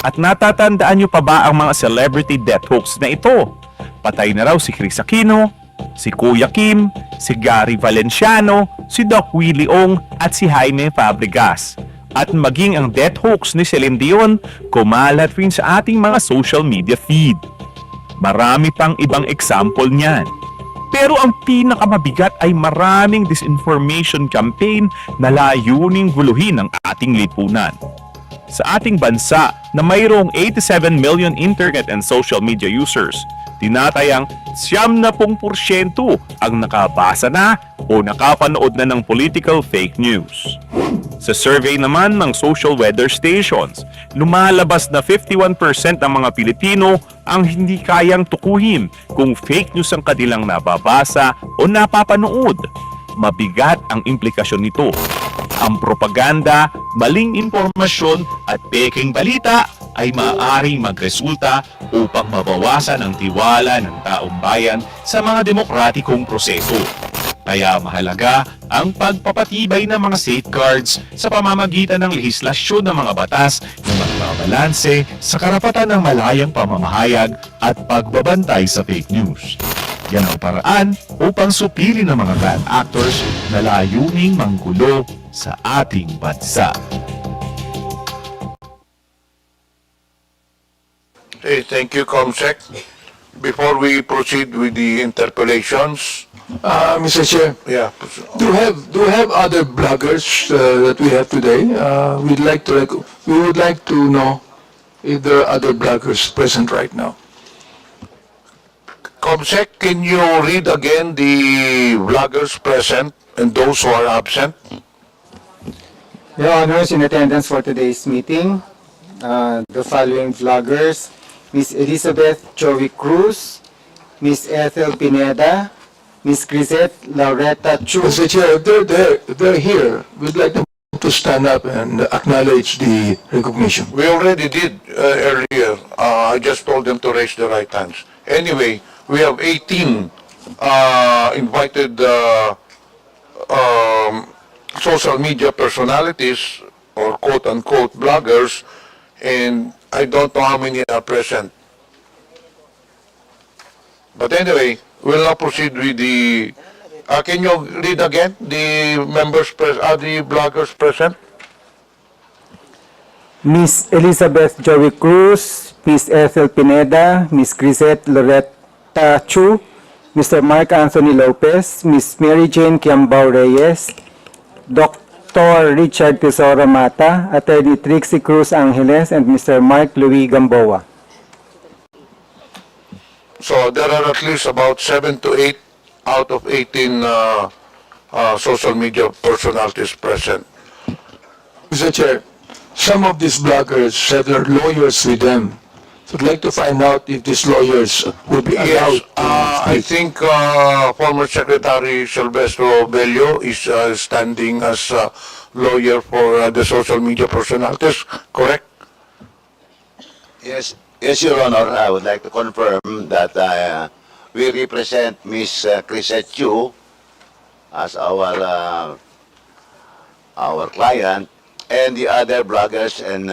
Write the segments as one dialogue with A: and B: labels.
A: At natatandaan nyo pa ba ang mga celebrity death hoax na ito? Patay na raw si Chris Aquino, si Kuya Kim, si Gary Valenciano, si Doc Willie Ong at si Jaime Fabregas. At maging ang death hoax ni Celine Dion, kumalat rin sa ating mga social media feed. Marami pang ibang example niyan. Pero ang pinakamabigat ay maraming disinformation campaign na layuning guluhin ang ating lipunan. Sa ating bansa na mayroong 87 million internet and social media users, tinatayang 70% ang nakabasa na o nakapanood na ng political fake news. Sa survey naman ng social weather stations, lumalabas na 51% ng mga Pilipino ang hindi kayang tukuhin kung fake news ang kanilang nababasa o napapanood. Mabigat ang implikasyon nito. Ang propaganda, maling impormasyon at peking balita ay maaaring magresulta upang mabawasan ang tiwala ng taong bayan sa mga demokratikong proseso. Kaya mahalaga ang pagpapatibay ng mga safeguards sa pamamagitan ng lehislasyon ng mga batas na magbabalanse sa karapatan ng malayang pamamahayag at pagbabantay sa fake news. Yan ang paraan upang supilin ng mga bad actors na layuning manggulo sa ating bansa.
B: Okay, thank you, Comsec. Before we proceed with the interpellations,
C: Mr. Chair,
B: yeah,
C: do we have other bloggers that we have today? We would like to know if there are other bloggers present right now.
B: Comsec, can you read again the vloggers present and those who are absent?
D: Your Honors, in attendance for today's meeting, the following vloggers: Ms. Elizabeth Joey Cruz, Ms. Ethel Pineda, Ms. Grisette Laureta Chu.
C: Mr. Chair, if they're here, we'd like them to stand up and acknowledge the recognition.
B: We already did earlier. I just told them to raise their right hands. Anyway, we have 18 invited social media personalities or quote-unquote bloggers, and I don't know how many are present. But anyway, we'll now proceed with the... can you read again the the bloggers present?
D: Ms. Elizabeth Joey Cruz, Ms. Ethel Pineda, Ms. Grisette Loretta Chu, Mr. Mark Anthony Lopez, Ms. Mary Jane Kiambao Reyes, Dr. Richard Tesoro Mata, Attorney Trixie Cruz Angeles, and Mr. Mark Louis Gamboa.
B: So there are at least about 7 to 8 out of 18 social media personalities present.
C: Mr. Chair, some of these bloggers have their lawyers with them. So I'd like to find out if these lawyers will be allowed
B: Yes,
C: to
B: I
C: speak.
B: think former Secretary Silvestro Bello is standing as lawyer for the social media personalities, correct?
E: Yes, Your Honor, I would like to confirm that we represent Ms. Crisette Chu as our client, and the other bloggers and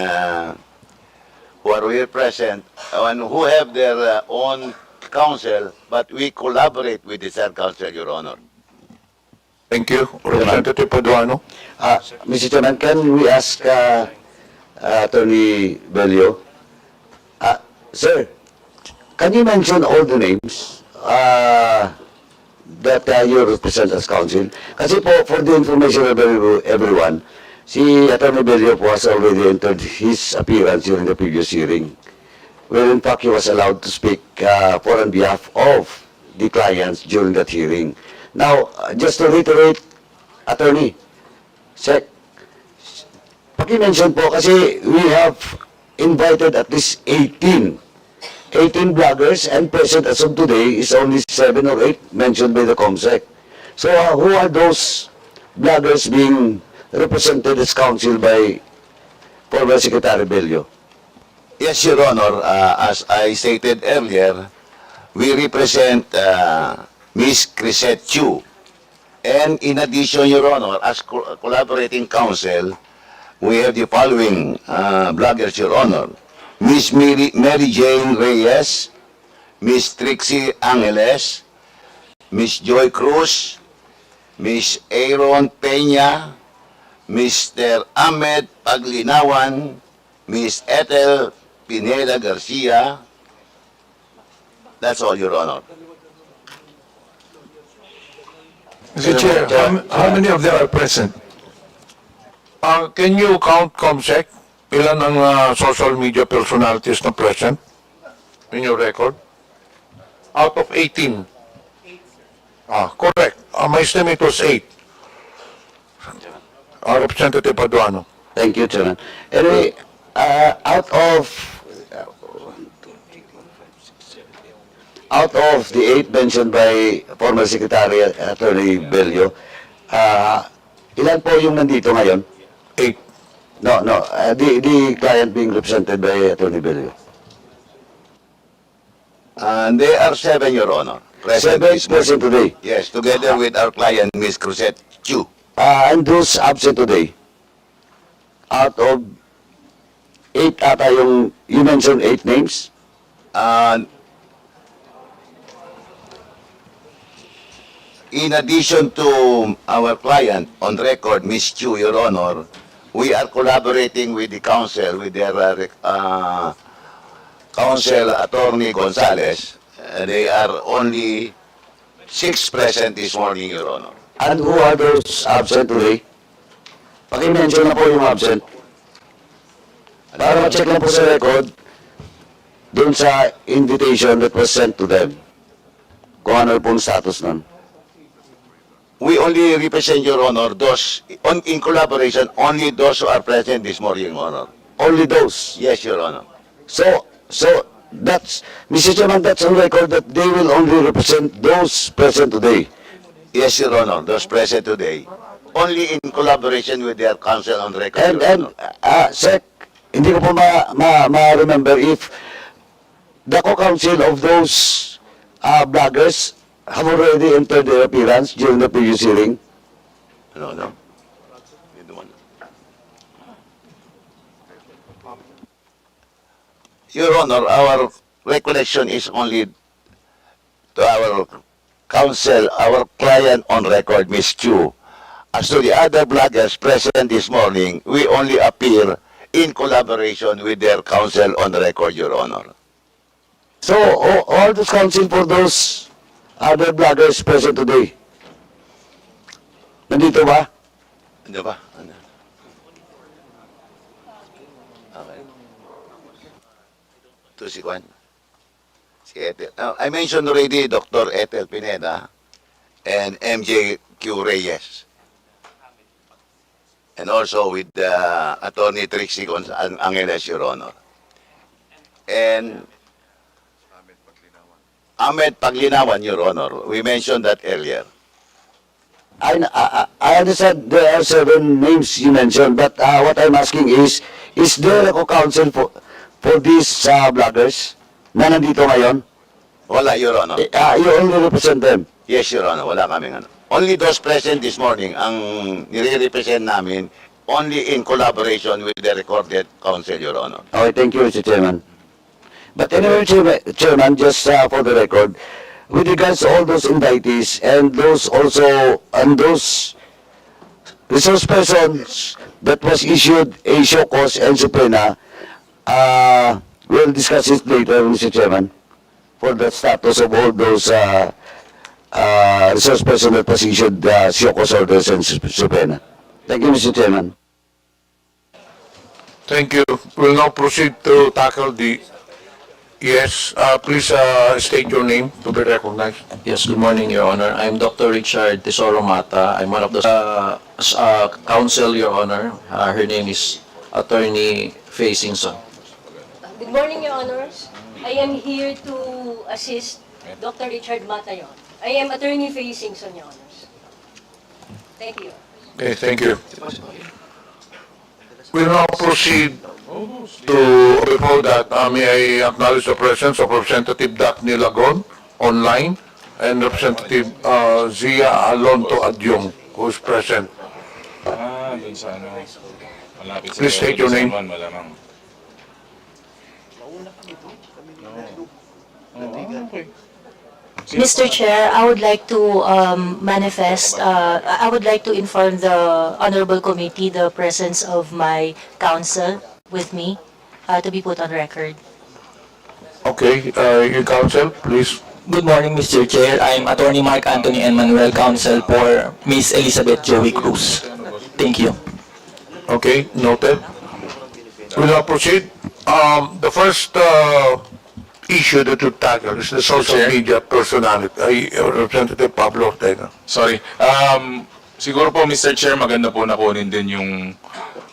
E: who are here present and who have their own counsel, but we collaborate with the third counsel, Your Honor.
B: Thank you. Representative Paduano.
E: Mr. Chairman, can we ask Attorney Bello? Sir, can you mention all the names that you represent as counsel? Kasi po, for the information of everyone, si Attorney Bello po has already entered his appearance during the previous hearing, where in fact he was allowed to speak for on behalf of the clients during that hearing. Now, just to reiterate, Attorney, Sec, paki-mention po kasi we have invited at least 18 bloggers, and present as of today is only 7 or 8 mentioned by the COMSEC. So who are those bloggers being represented as counsel by former Secretary Bello? Yes, Your Honor. As I stated earlier, we represent Ms. Crisette Chu. And in addition, Your Honor, as collaborating counsel, we have the following bloggers, Your Honor. Miss Mary Jane Reyes, Miss Trixie Angeles, Miss Joy Cruz, Miss Aaron Peña, Mr. Ahmed Paglinawan, Miss Ethel Pineda Garcia. That's all, Your Honor.
C: Mr. Chair, how many of them are present?
B: Can you count, Comsec, ilan ang social media personalities na present in your record? Out of 18. Correct. My estimate was 8. Representative Paduano.
E: Thank you, Chairman. Anyway, out of the 8 mentioned by former Secretary Attorney Bello, ilan po yung nandito ngayon?
B: 8.
E: No, the client being represented by Attorney Bello. And they are 7, Your Honor. Present today? Yes, together with our client, Ms. Crusade Chu. And those absent today, out of 8 ata yung, you mentioned 8 names? In addition to our client on record, Ms. Chu, Your Honor, we are collaborating with the counsel, with their counsel, Attorney Gonzales. They are only 6 present this morning, Your Honor. And who are those absent today? Paki-mention na po yung absent. Para ma-check lang po sa record, dun sa invitation that was sent to them. Kung ano pong status nun. We only represent, Your Honor, those, in collaboration, only those who are present this morning, Your Honor. Only those? Yes, Your Honor. So that's, Mr. Chairman, that's on record that they will only represent those present today. Yes, Your Honor, those present today. Only in collaboration with their counsel on record, Your Honor. Sec, hindi ko po ma-remember if the co-counsel of those bloggers have already entered their appearance during the previous hearing. No. Your Honor, our recollection is only to our counsel, our client on record, Ms. Chu. As to the other bloggers present this morning, we only appear in collaboration with their counsel on record, Your Honor. So, all those counsel for those other bloggers present today, nandito ba? Nandito ba? Okay. To si Juan. Si Ethel. I mentioned already Dr. Ethel Pineda and MJ Q. Reyes. And also with Attorney Trixie Angeles, Your Honor. And Ahmed Paglinawan, Your Honor. We mentioned that earlier. I understand there are 7 names you mentioned, but what I'm asking is there a co-counsel for these bloggers na nandito ngayon? Wala, Your Honor. You only represent them? Yes, Your Honor. Wala kaming ano. Only those present this morning, ang nire-represent namin, only in collaboration with the recorded counsel, Your Honor. Okay, thank you, Mr. Chairman. But anyway, Chairman, just for the record, with regards to all those indictees and those also, and those resource persons that was issued a show cause and subpoena, we'll discuss it later, Mr. Chairman, for the status of all those resource persons that was issued show cause orders and subpoena. Thank you, Mr. Chairman.
B: Thank you. We'll now proceed to tackle the... Yes, please state your name to be recognized.
F: Yes, good morning, Your Honor. I'm Dr. Richard Tesoro Mata. I'm one of the counsel, Your Honor. Her name is Attorney Faye Singson.
G: Good morning, Your Honors. I am here to assist Dr. Richard Mata, Your Honor. I am Attorney Faye Singson, Your Honors. Thank you.
B: Okay, thank you. We'll now proceed to, before that, may I acknowledge the presence of Representative Daphne Lagon online and Representative Zia Alonto Adyong, who is present.
H: dun sa ano, malapit sa
B: Please state your
H: San
B: name.
H: Juan, malamang. Okay.
I: Mr. Chair, I would like to I would like to inform the Honorable Committee the presence of my counsel with me to be put on record.
B: Okay, your counsel, please.
J: Good morning, Mr. Chair. I'm Attorney Mark Anthony Emmanuel, counsel for Miss Elizabeth Joey Cruz. Thank you.
B: Okay, noted. We'll now proceed. The first issue that you tackle is the social
H: Chair?
B: media personality. Representative Pablo Ortega.
H: Sorry. Siguro po, Mr. Chair, maganda po na kunin din yung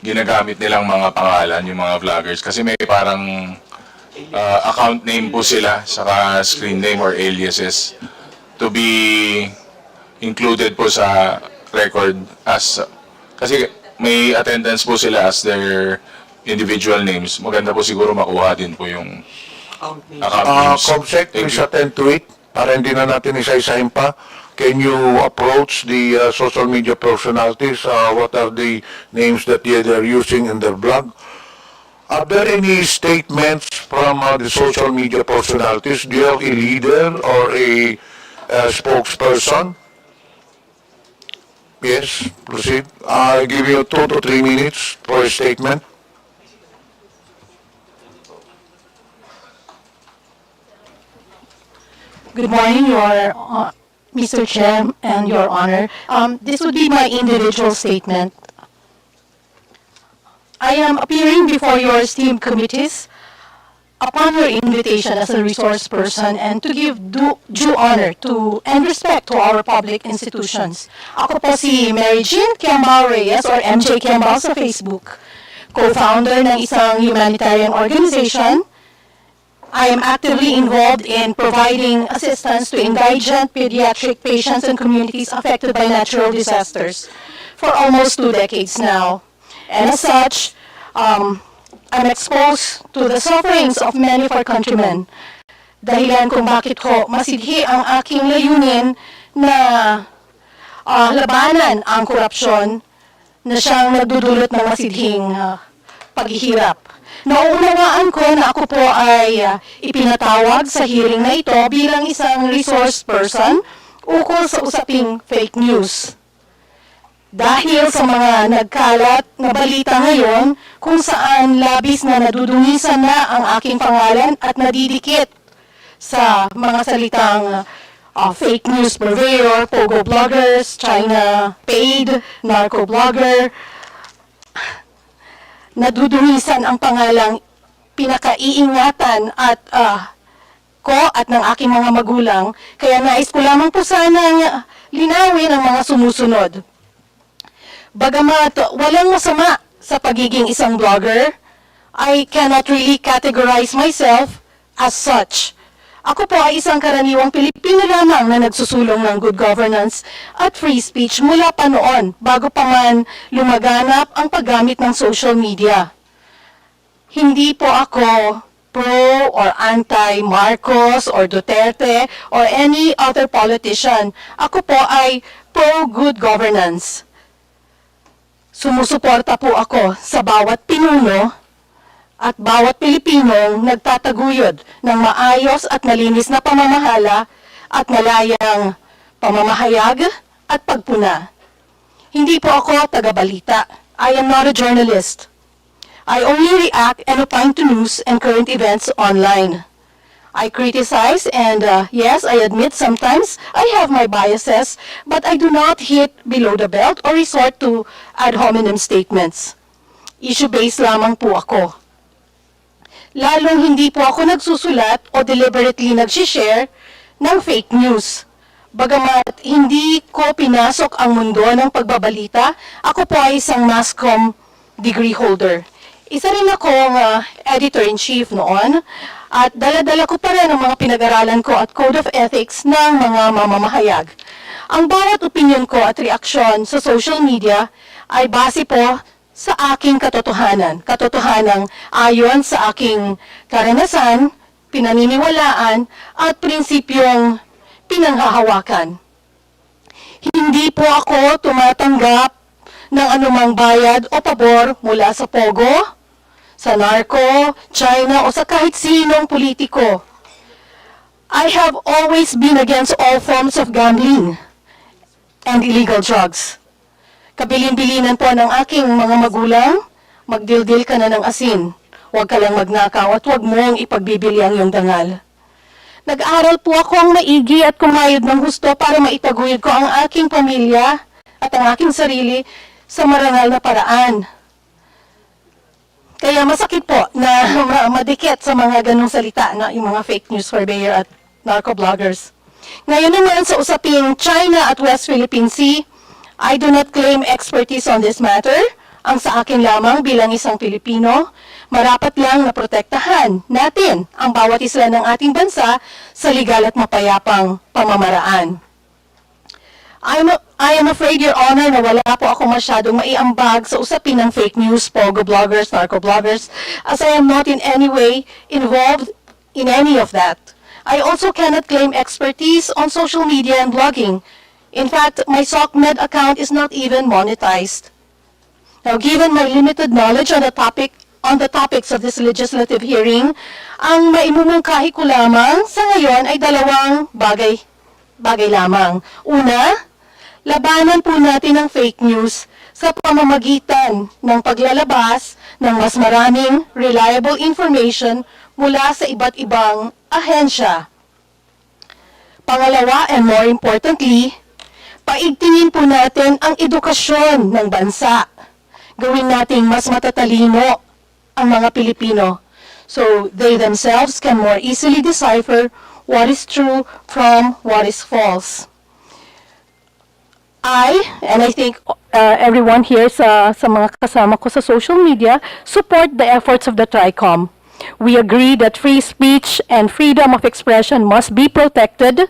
H: ginagamit nilang mga pangalan, yung mga vloggers. Kasi may parang account name po sila, saka screen name or aliases to be included po sa record as... Kasi may attendance po sila as their individual names. Maganda po siguro makuha din po yung account names.
B: Comsec,
H: Thank
B: please
H: you.
B: attend to it. Para hindi na natin isa-isahin pa. Can you approach the social media personalities? What are the names that they're using in their blog? Are there any statements from the social media personalities? Do you have a leader or a spokesperson? Yes, proceed. I'll give you 2 to 3 minutes for a statement.
K: Good morning, Mr. Chair and Your Honor. This would be my individual statement. I am appearing before your esteemed committees upon your invitation as a resource person and to give due honor to and respect to our public institutions. Ako po si Mary Jean Kiambao Reyes or MJ Kiambao sa Facebook, co-founder ng isang humanitarian organization. I am actively involved in providing assistance to indigent pediatric patients and communities affected by natural disasters for almost 2 decades now. And as such, I'm exposed to the sufferings of many of our countrymen. Dahilan kung bakit ko masidhi ang aking layunin na labanan ang korupsyon na siyang nagdudulot ng masidhing paghihirap. Nauunawaan ko na ako po ay ipinatawag sa hearing na ito bilang isang resource person ukol sa usaping fake news. Dahil sa mga nagkalat na balita ngayon kung saan labis na nadudungisan na ang aking pangalan at nadidikit sa mga salitang fake news purveyor, pogo bloggers, China paid, narco blogger, nadudungisan ang pangalang pinakaiingatan at ko at ng aking mga magulang, kaya nais ko lamang po sanang linawin ang mga sumusunod. Bagamat walang masama sa pagiging isang blogger, I cannot really categorize myself as such. Ako po ay isang karaniwang Pilipino lamang na nagsusulong ng good governance at free speech mula pa noon bago pa man lumaganap ang paggamit ng social media. Hindi po ako pro or anti-Marcos or Duterte or any other politician. Ako po ay pro good governance. Sumusuporta po ako sa bawat pinuno at bawat Pilipinong nagtataguyod ng maayos at malinis na pamamahala at malayang pamamahayag at pagpuna. Hindi po ako taga-balita. I am not a journalist. I only react and opine to news and current events online. I criticize and yes, I admit sometimes I have my biases, but I do not hit below the belt or resort to ad hominem statements. Issue-based lamang po ako. Lalong hindi po ako nagsusulat o deliberately nag-share ng fake news. Bagamat hindi ko pinasok ang mundo ng pagbabalita, ako po ay isang mass comm degree holder. Isa rin akong editor-in-chief noon at dala-dala ko pa rin ang mga pinag-aralan ko at code of ethics ng mga mamamahayag. Ang bawat opinion ko at reaksyon sa social media ay base po sa aking katotohanan ayon sa aking karanasan, pinaniniwalaan at prinsipyong pinanghahawakan. Hindi po ako tumatanggap ng anumang bayad o pabor mula sa pogo, sa narco, China o sa kahit sinong politiko. I have always been against all forms of gambling and illegal drugs. Kabilin-bilinan po ng aking mga magulang, magdildil ka na ng asin. Huwag ka lang magnakaw at huwag mong ipagbibili ang iyong dangal. Nag-aral po ako ang maigi at kumayod ng husto para maitaguyod ko ang aking pamilya at ang aking sarili sa marangal na paraan. Kaya masakit po na madikit sa mga ganong salita na yung mga fake news purveyor at narco-bloggers. Ngayon naman sa usaping China at West Philippine Sea, I do not claim expertise on this matter. Ang sa akin lamang bilang isang Pilipino, marapat lang na protektahan natin ang bawat isla ng ating bansa sa legal at mapayapang pamamaraan. I am afraid, Your Honor, na wala po ako masyadong maiambag sa usapin ng fake news, pogo bloggers, narco bloggers, as I am not in any way involved in any of that. I also cannot claim expertise on social media and blogging. In fact, my SOCMED account is not even monetized. Now, given my limited knowledge on the topics of this legislative hearing, ang maimumungkahi ko lamang sa ngayon ay dalawang bagay lamang. Una, labanan po natin ang fake news sa pamamagitan ng paglalabas ng mas maraming reliable information mula sa iba't ibang ahensya. Pangalawa, and more importantly, paigtingin po natin ang edukasyon ng bansa. Gawin nating mas matatalino ang mga Pilipino so they themselves can more easily decipher what is true from what is false. And I think everyone here sa mga kasama ko sa social media, support the efforts of the Tricom. We agree that free speech and freedom of expression must be protected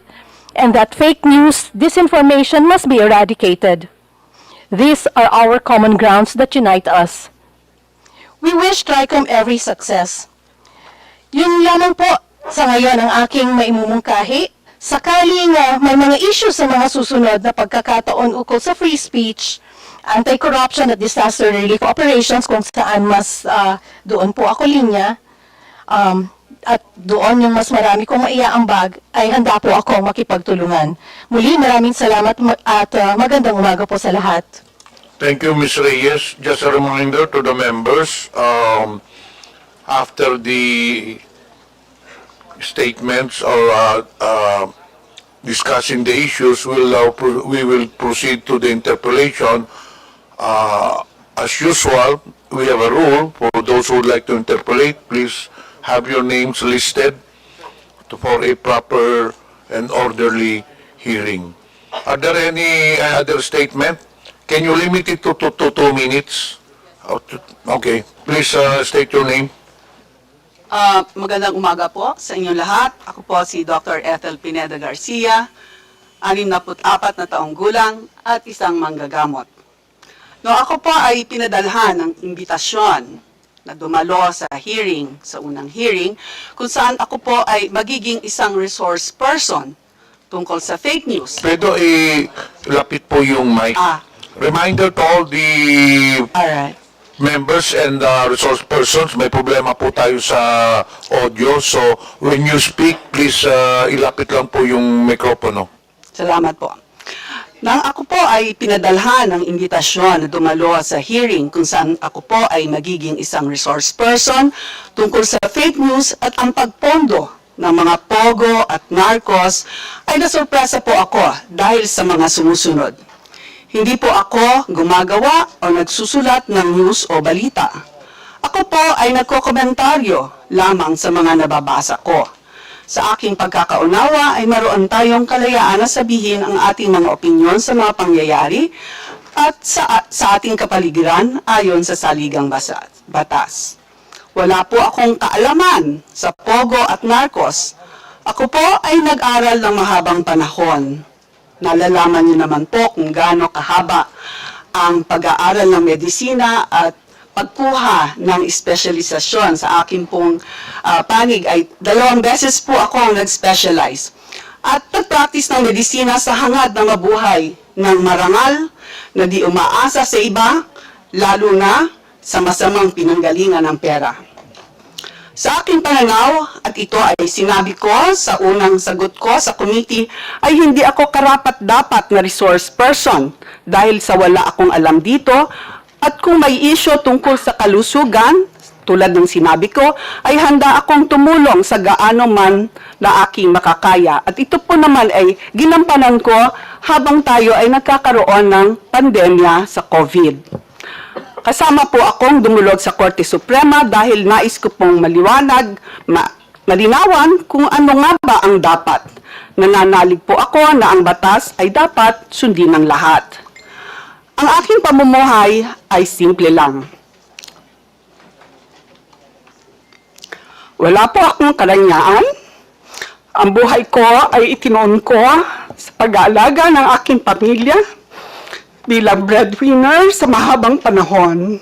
K: and that fake news, disinformation must be eradicated. These are our common grounds that unite us. We wish Tricom every success. Yun lamang po sa ngayon ang aking maimumungkahi. Sakaling may mga issues sa mga susunod na pagkakataon ukol sa free speech, anti-corruption at disaster relief operations kung saan mas doon po ako linya, at doon yung mas marami kong maiaambag, ay handa po ako makipagtulungan. Muli, maraming salamat at magandang umaga po sa lahat.
B: Thank you, Ms. Reyes. Just a reminder to the members, after the statements or discussing the issues, we will proceed to the interpellation. As usual, we have a rule for those who would like to interpellate. Please have your names listed for a proper and orderly hearing. Are there any other statement? Can you limit it to 2 minutes? Okay, please state your name.
L: Magandang umaga po sa inyong lahat. Ako po si Dr. Ethel Pineda Garcia, 64 na taong gulang at isang manggagamot. No, ako po ay pinadalhan ng imbitasyon na dumalo sa hearing, sa unang hearing, kung saan ako po ay magiging isang resource person tungkol sa fake news.
B: Pwede lapit po yung mic. Reminder to all the
L: Alright.
B: members and resource persons, may problema po tayo sa audio. So, when you speak, please ilapit lang po yung mikropono.
L: Salamat po. Nang ako po ay pinadalhan ng imbitasyon na dumalo sa hearing kung saan ako po ay magiging isang resource person tungkol sa fake news at ang pagpondo ng mga pogo at narcos, ay nasurpresa po ako dahil sa mga sumusunod. Hindi po ako gumagawa o nagsusulat ng news o balita. Ako po ay nagkokomentaryo lamang sa mga nababasa ko. Sa aking pagkakaunawa ay maroon tayong kalayaan na sabihin ang ating mga opinyon sa mga pangyayari at sa ating kapaligiran ayon sa saligang batas. Wala po akong kaalaman sa pogo at narcos. Ako po ay nag-aral ng mahabang panahon. Nalalaman niyo naman po kung gaano kahaba ang pag-aaral ng medisina at pagkuha ng espesyalisasyon. Sa akin pong panig ay 2 beses po ako ang nag-specialize. At nag-practice ng medisina sa hangad na mabuhay ng marangal, na di umaasa sa iba, lalo na sa masamang pinanggalingan ng pera. Sa aking pananaw, at ito ay sinabi ko sa unang sagot ko sa committee, ay hindi ako karapat-dapat na resource person dahil sa wala akong alam dito, at kung may issue tungkol sa kalusugan, tulad ng sinabi ko, ay handa akong tumulong sa gaano man na aking makakaya. At ito po naman ay ginampanan ko habang tayo ay nagkakaroon ng pandemya sa COVID. Kasama po akong dumulog sa Korte Suprema dahil nais ko pong malinawan kung ano nga ba ang dapat. Nananalig po ako na ang batas ay dapat sundin ng lahat. Ang aking pamumuhay ay simple lang. Wala po akong karanyaan. Ang buhay ko ay itinoon ko sa pag-aalaga ng aking pamilya bilang breadwinner sa mahabang panahon.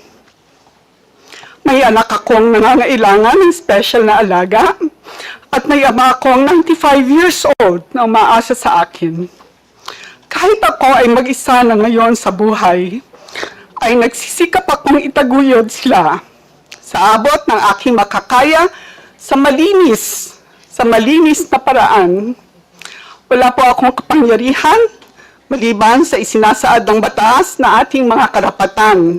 L: May anak akong nangangailangan ng special na alaga at may ama akong 95 years old na umaasa sa akin. Kahit ako ay mag-isa na ngayon sa buhay, ay nagsisikap akong itaguyod sila sa abot ng aking makakaya sa malinis na paraan. Wala po akong kapangyarihan maliban sa isinasaad ng batas na ating mga karapatan.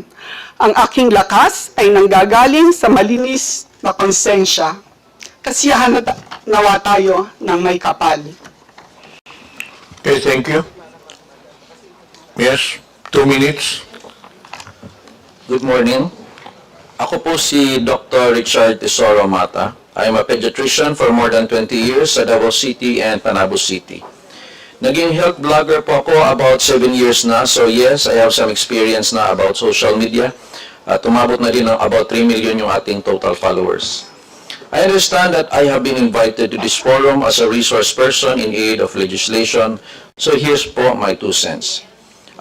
L: Ang aking lakas ay nanggagaling sa malinis na konsensya. Kasiyahan na nawa tayo ng may kapal.
B: Okay, thank you. Yes, 2 minutes.
F: Good morning. Ako po si Dr. Richard Tesoro Mata. I am a pediatrician for more than 20 years sa Davao City and Panabo City. Naging health blogger po ako about 7 years na. So yes, I have some experience na about social media. At umabot na din ng about 3 million yung ating total followers. I understand that I have been invited to this forum as a resource person in aid of legislation. So here's po my 2 cents.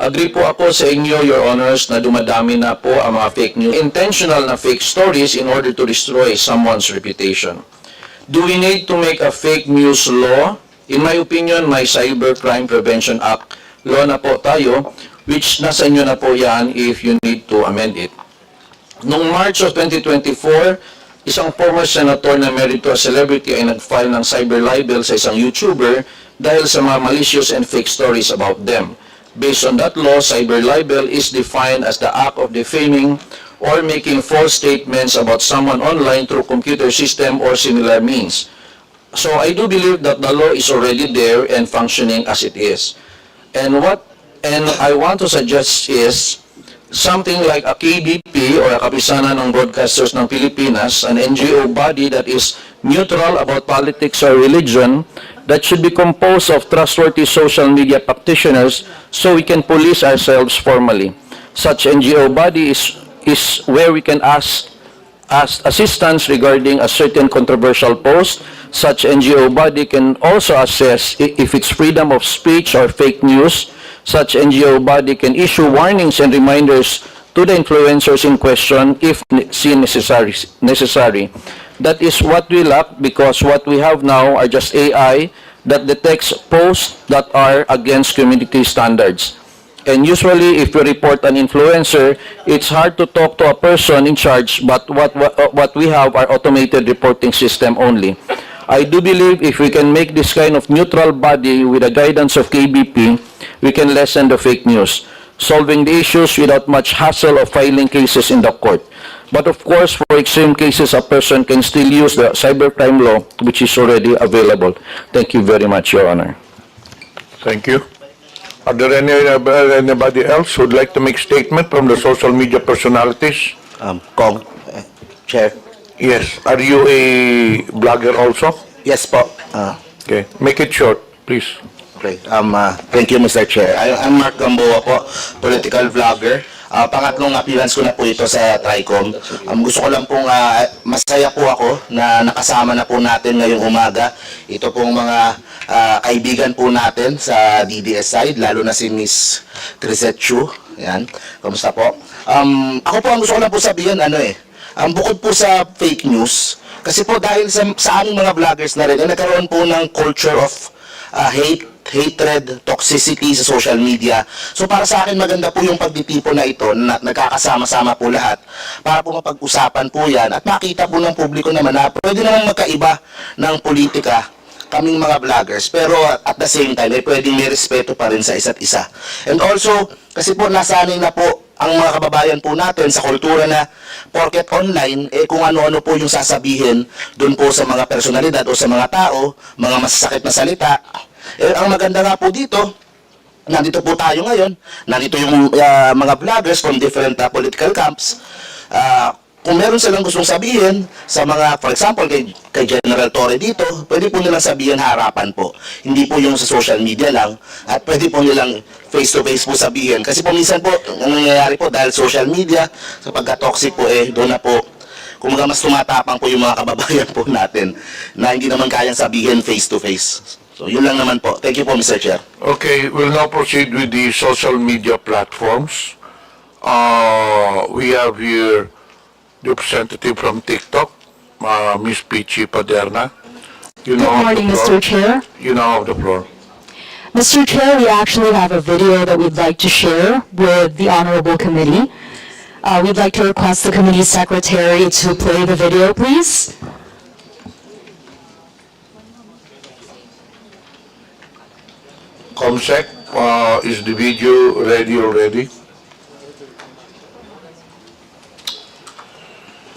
F: Agree po ako sa inyo, Your Honors, na dumadami na po ang mga fake news, intentional na fake stories in order to destroy someone's reputation. Do we need to make a fake news law? In my opinion, may Cybercrime Prevention Act law na po tayo, which nasa inyo na po yan if you need to amend it. Noong March of 2024, isang former senator na married to a celebrity ay nag-file ng cyber libel sa isang YouTuber dahil sa mga malicious and fake stories about them. Based on that law, cyber libel is defined as the act of defaming or making false statements about someone online through computer system or similar means. So I do believe that the law is already there and functioning as it is. And I want to suggest is something like a KBP or a Kapisanan ng Broadcasters ng Pilipinas, an NGO body that is neutral about politics or religion, that should be composed of trustworthy social media practitioners so we can police ourselves formally. Such NGO body is where we can ask assistance regarding a certain controversial post. Such NGO body can also assess if it's freedom of speech or fake news. Such NGO body can issue warnings and reminders to the influencers in question if seen necessary. That is what we lack because what we have now are just AI that detects posts that are against community standards. And usually, if you report an influencer, it's hard to talk to a person in charge, but what we have are automated reporting system only. I do believe if we can make this kind of neutral body with the guidance of KBP, we can lessen the fake news, solving the issues without much hassle of filing cases in the court. But of course, for extreme cases, a person can still use the cybercrime law, which is already available. Thank you very much, Your Honor.
B: Thank you. Are there anybody else who would like to make statement from the social media personalities?
M: Chair.
B: Yes. Are you a blogger also?
M: Yes po.
B: Okay. Make it short, please.
M: Okay. Thank you, Mr. Chair. I'm Mark Gamboa po, political vlogger. Pangatlong appearance ko na po ito sa Tricom. Gusto ko lang pong masaya po ako na nakasama na po natin ngayong umaga. Ito pong mga kaibigan po natin sa DDS side, lalo na si Miss Crusade. Yan. Kamusta po? Ako po ang gusto ko lang po sabihin, bukod po sa fake news, kasi po dahil sa aming mga vloggers na rin, nagkaroon po ng culture of hate hatred, toxicity sa social media. So para sa akin maganda po yung pagtitipon na ito na nagkakasama-sama po lahat para po mapag-usapan po yan at makita po ng publiko naman na pwede namang magkaiba ng politika kaming mga vloggers pero at the same time ay pwedeng may respeto pa rin sa isa't isa. And also, kasi po nasanay na po ang mga kababayan po natin sa kultura na porket online, kung ano-ano po yung sasabihin doon po sa mga personalidad o sa mga tao, mga masasakit na salita. Ang maganda nga po dito, nandito po tayo ngayon, nandito yung mga vloggers from different political camps. Kung meron silang gustong sabihin sa mga, for example, kay General Torre dito, pwede po nilang sabihin harapan po. Hindi po yung sa social media lang, at pwede po nilang face-to-face po sabihin. Kasi po minsan po, ang nangyayari po dahil social media, sa pagka-toxic po doon na po, kumaga mas tumatapang po yung mga kababayan po natin na hindi naman kayang sabihin face-to-face. So yun lang naman po. Thank you po, Mr. Chair.
B: Okay, we'll now proceed with the social media platforms. We have here the representative from TikTok, Ms. Pichi Paderna. You
K: Good
B: now have
K: morning,
B: the floor.
K: Mr. Chair.
B: You now have the floor.
K: Mr. Chair, we actually have a video that we'd like to share with the Honorable Committee. We'd like to request the committee secretary to play the video, please.
B: Comsec, is the video ready already?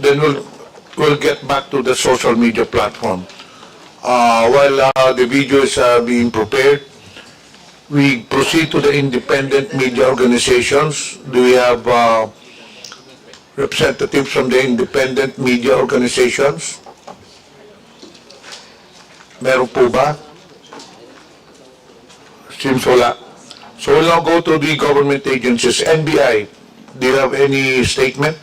B: Then we'll get back to the social media platform. While the video is being prepared, we proceed to the independent media organizations. Do we have representatives from the independent media organizations? Meron po ba? Seems wala. So we'll now go to the government agencies. NBI, do you have any statement?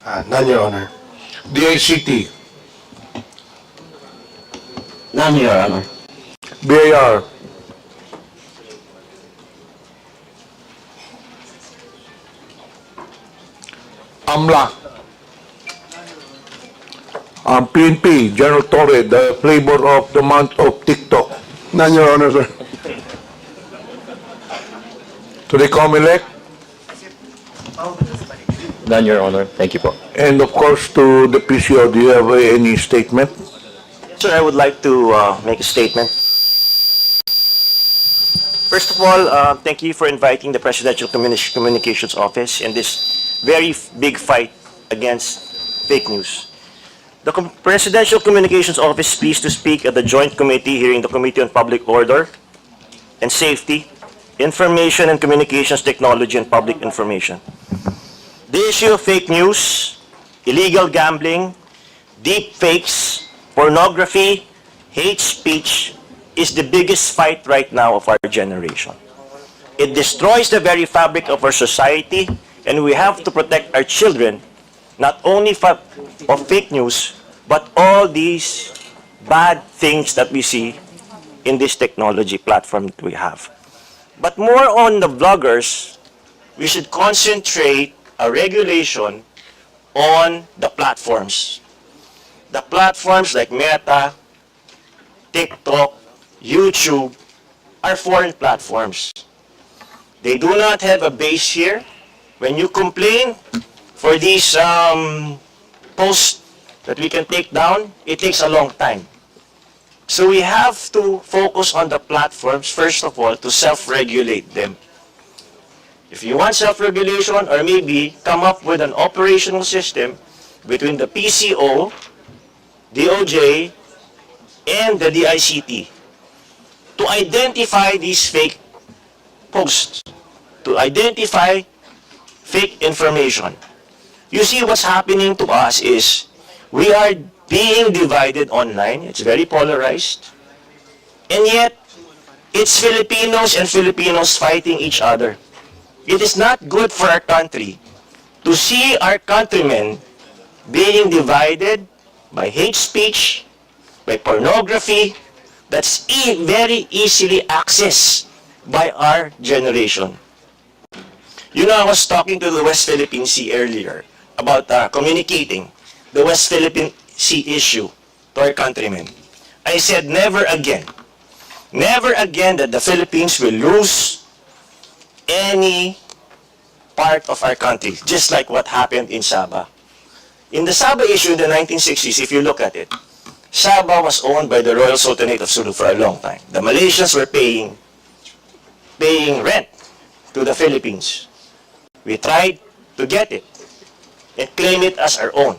N: None, Your Honor.
B: DICT,
E: None, Your Honor.
B: BIR, AMLA, PNP, General Torre, the flavor of the month of TikTok.
N: None, Your Honor, sir.
B: To the COMELEC,
F: None, Your Honor. Thank you po.
B: and of course to the PCO, do you have any statement?
O: Sir, I would like to make a statement. First of all, thank you for inviting the Presidential Communications Office in this very big fight against fake news. The Presidential Communications Office is pleased to speak at the Joint Committee hearing the Committee on Public Order and Safety, Information and Communications Technology and Public Information. The issue of fake news, illegal gambling, deep fakes, pornography, hate speech is the biggest fight right now of our generation. It destroys the very fabric of our society, and we have to protect our children not only of fake news, but all these bad things that we see in this technology platform that we have. But more on the vloggers, we should concentrate a regulation on the platforms. The platforms like Meta, TikTok, YouTube are foreign platforms. They do not have a base here. When you complain for these posts that we can take down, it takes a long time. So we have to focus on the platforms, first of all, to self-regulate them. If you want self-regulation, or maybe come up with an operational system between the PCO, DOJ, and the DICT to identify these fake posts, to identify fake information. You see, what's happening to us is we are being divided online. It's very polarized. And yet, it's Filipinos and Filipinos fighting each other. It is not good for our country to see our countrymen being divided by hate speech, by pornography, that's very easily accessed by our generation. You know, I was talking to the West Philippine Sea earlier about communicating the West Philippine Sea issue to our countrymen. I said, never again Never again that the Philippines will lose any part of our country, just like what happened in Sabah. In the Sabah issue in the 1960s, if you look at it, Sabah was owned by the Royal Sultanate of Sulu for a long time. The Malaysians were paying rent to the Philippines. We tried to get it and claim it as our own.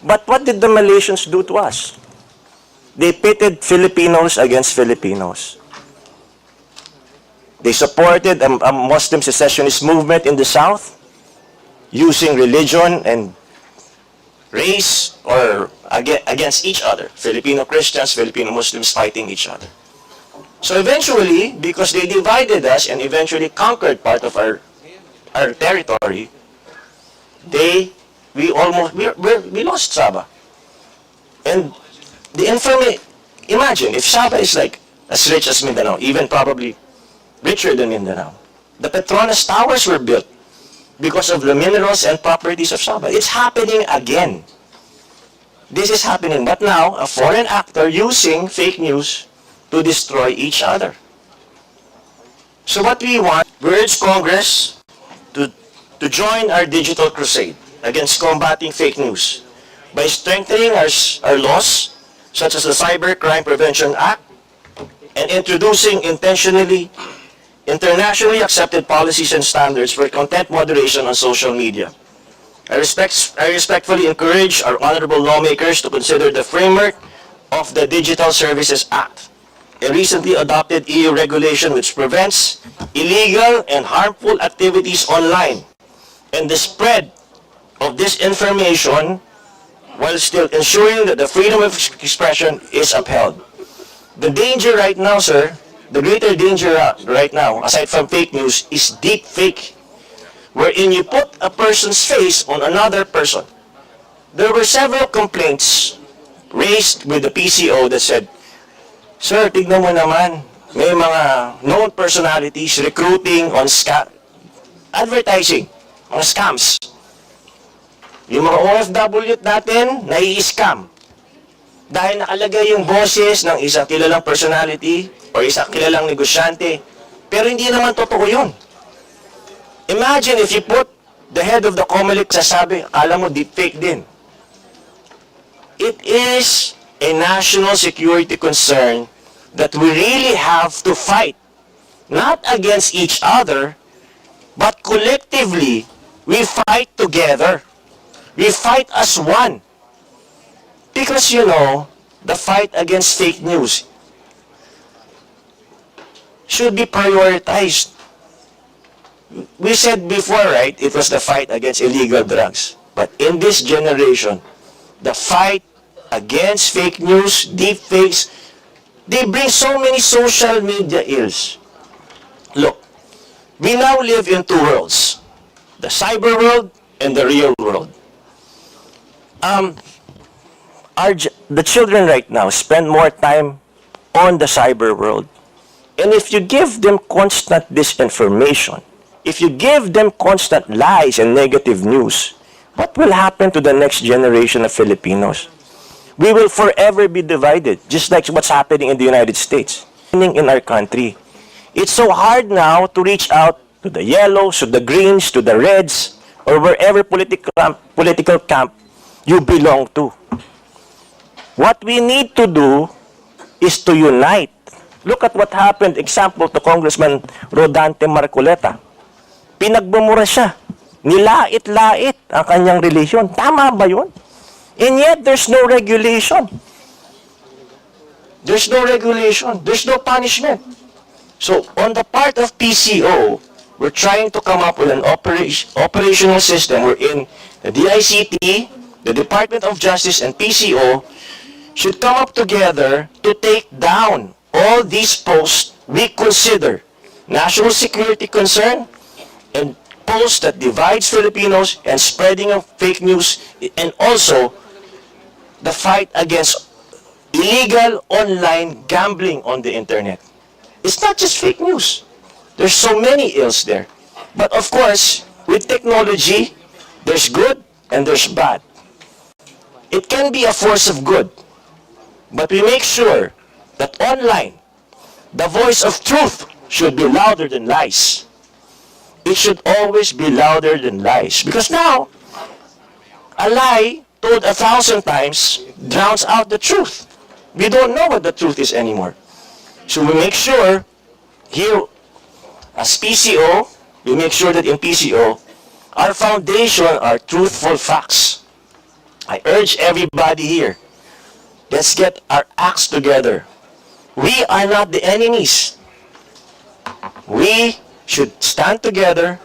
O: But what did the Malaysians do to us? They pitted Filipinos against Filipinos. They supported a Muslim secessionist movement in the South using religion and race or against each other. Filipino Christians, Filipino Muslims fighting each other. So eventually, because they divided us and eventually conquered part of our territory, we lost Sabah. And imagine if Sabah is like as rich as Mindanao, even probably richer than Mindanao. The Petronas Towers were built because of the minerals and properties of Sabah. It's happening again. This is happening, but now a foreign actor using fake news to destroy each other. So what we want, we urge Congress to join our digital crusade against combating fake news by strengthening our laws, such as the Cybercrime Prevention Act, and introducing internationally accepted policies and standards for content moderation on social media. I respectfully encourage our honorable lawmakers to consider the framework of the Digital Services Act, a recently adopted EU regulation which prevents illegal and harmful activities online and the spread of disinformation while still ensuring that the freedom of expression is upheld. The danger right now, sir, the greater danger right now, aside from fake news, is deep fake, wherein you put a person's face on another person. There were several complaints raised with the PCO that said, "Sir, tignan mo naman, may mga known personalities recruiting on advertising, mga scams. Yung mga OFW natin, nai-scam. Dahil nakalagay yung boses ng isang kilalang personality o isang kilalang negosyante, pero hindi naman totoo yun. Imagine if you put the head of the COMELEC sasabi, akala mo deepfake din. It is a national security concern that we really have to fight, not against each other, but collectively, we fight together. We fight as one. Because, you know, the fight against fake news should be prioritized. We said before, right, it was the fight against illegal drugs. But in this generation, the fight against fake news, deep fakes, they bring so many social media ills. Look, we now live in two worlds, the cyber world and the real world. The children right now spend more time on the cyber world. And if you give them constant disinformation, if you give them constant lies and negative news, what will happen to the next generation of Filipinos? We will forever be divided, just like what's happening in the United States, in our country. It's so hard now to reach out to the yellows, to the greens, to the reds, or wherever political camp you belong to. What we need to do is to unite. Look at what happened, example, to Congressman Rodante Marcoleta. Pinagbumura siya. Nilait-lait ang kanyang relihiyon. Tama ba yun? And yet, there's no regulation. There's no regulation. There's no punishment. So, on the part of PCO, we're trying to come up with an operational system wherein the DICT, the Department of Justice, and PCO should come up together to take down all these posts we consider national security concern and posts that divides Filipinos and spreading of fake news, and also the fight against illegal online gambling on the internet. It's not just fake news. There's so many ills there. But of course, with technology, there's good and there's bad. It can be a force of good, but we make sure that online, The voice of truth should be louder than lies. It should always be louder than lies. Because now, a lie told 1,000 times drowns out the truth. We don't know what the truth is anymore. So we make sure here, as PCO, we make sure that in PCO, our foundation are truthful facts. I urge everybody here, let's get our acts together. We are not the enemies. We should stand together.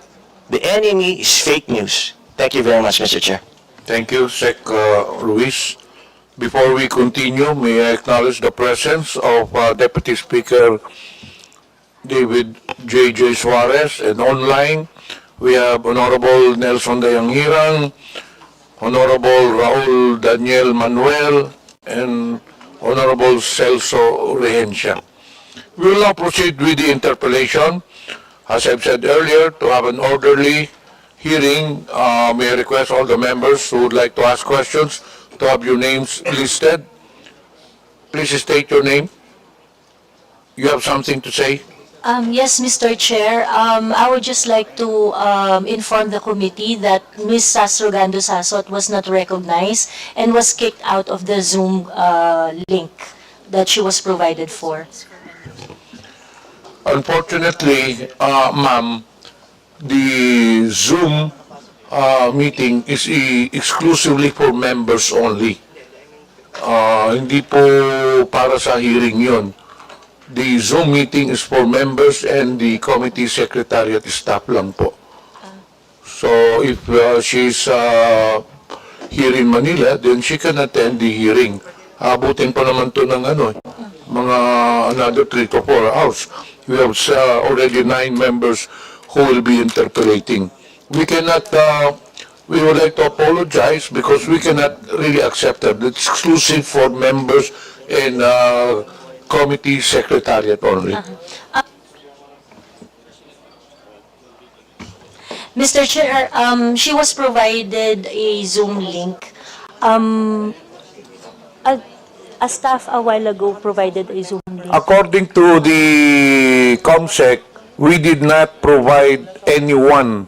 O: The enemy is fake news. Thank you very much, Mr. Chair.
B: Thank you, Sec. Ruiz. Before we continue, may I acknowledge the presence of Deputy Speaker David J.J. Suarez, and online we have Honorable Nelson Dayanghirang, Honorable Raul Daniel Manuel, and Honorable Celso Rehencia. We will now proceed with the interpellation. As I've said earlier, to have an orderly hearing, may I request all the members who would like to ask questions to have your names listed. Please state your name. You have something to say?
I: Yes, Mr. Chair. I would just like to inform the committee that Ms. Sasrogando Sasot was not recognized and was kicked out of the Zoom link that she was provided for.
B: Unfortunately, ma'am, the Zoom meeting is exclusively for members only. Hindi po para sa hearing yon. The Zoom meeting is for members and the committee secretariat staff lang po. So if she's here in Manila, then she can attend the hearing. Abutin pa naman to ng mga another 3 to 4 hours. We have already 9 members who will be interpolating. We cannot, we would like to apologize because we cannot really accept that. It's exclusive for members and committee secretariat only.
I: Mr. Chair, she was provided a Zoom link. A staff a while ago provided a Zoom link.
B: According to the COMSEC, we did not provide anyone,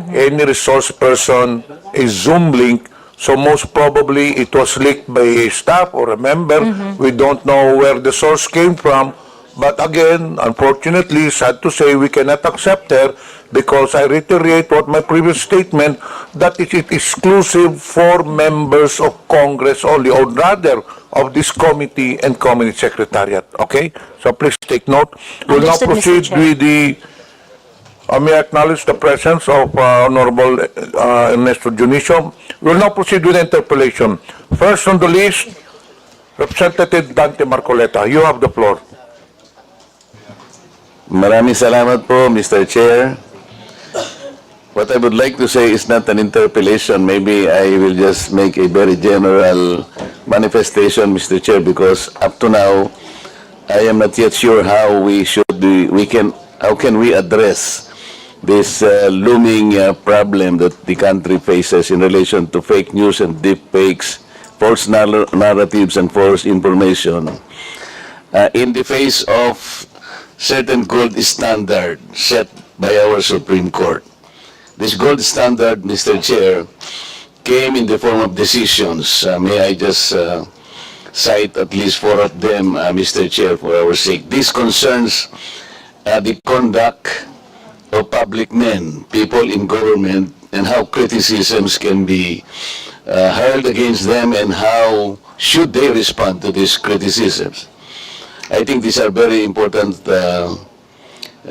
B: any resource person, a Zoom link. So most probably it was leaked by a staff or a member. We don't know where the source came from. But again, unfortunately, sad to say, we cannot accept her because I reiterate what my previous statement, that it is exclusive for members of Congress only, or rather, of this committee and committee secretariat. Okay? So please take note. We'll now
I: Understood, Mr.
B: proceed
I: Chair.
B: with the... may I acknowledge the presence of Honorable Ernesto Junicio. We'll now proceed with the interpellation. First on the list, Representative Dante Marcoleta. You have the floor.
P: Maraming salamat po, Mr. Chair. What I would like to say is not an interpellation. Maybe I will just make a very general manifestation, Mr. Chair, because up to now, I am not yet sure how how can we address this looming problem that the country faces in relation to fake news and deep fakes, false narratives and false information. In the face of certain gold standard set by our Supreme Court. This gold standard, Mr. Chair, came in the form of decisions. May I just cite at least 4 of them, Mr. Chair, for our sake. This concerns the conduct of public men, people in government, and how criticisms can be hurled against them and how should they respond to these criticisms. I think these are very important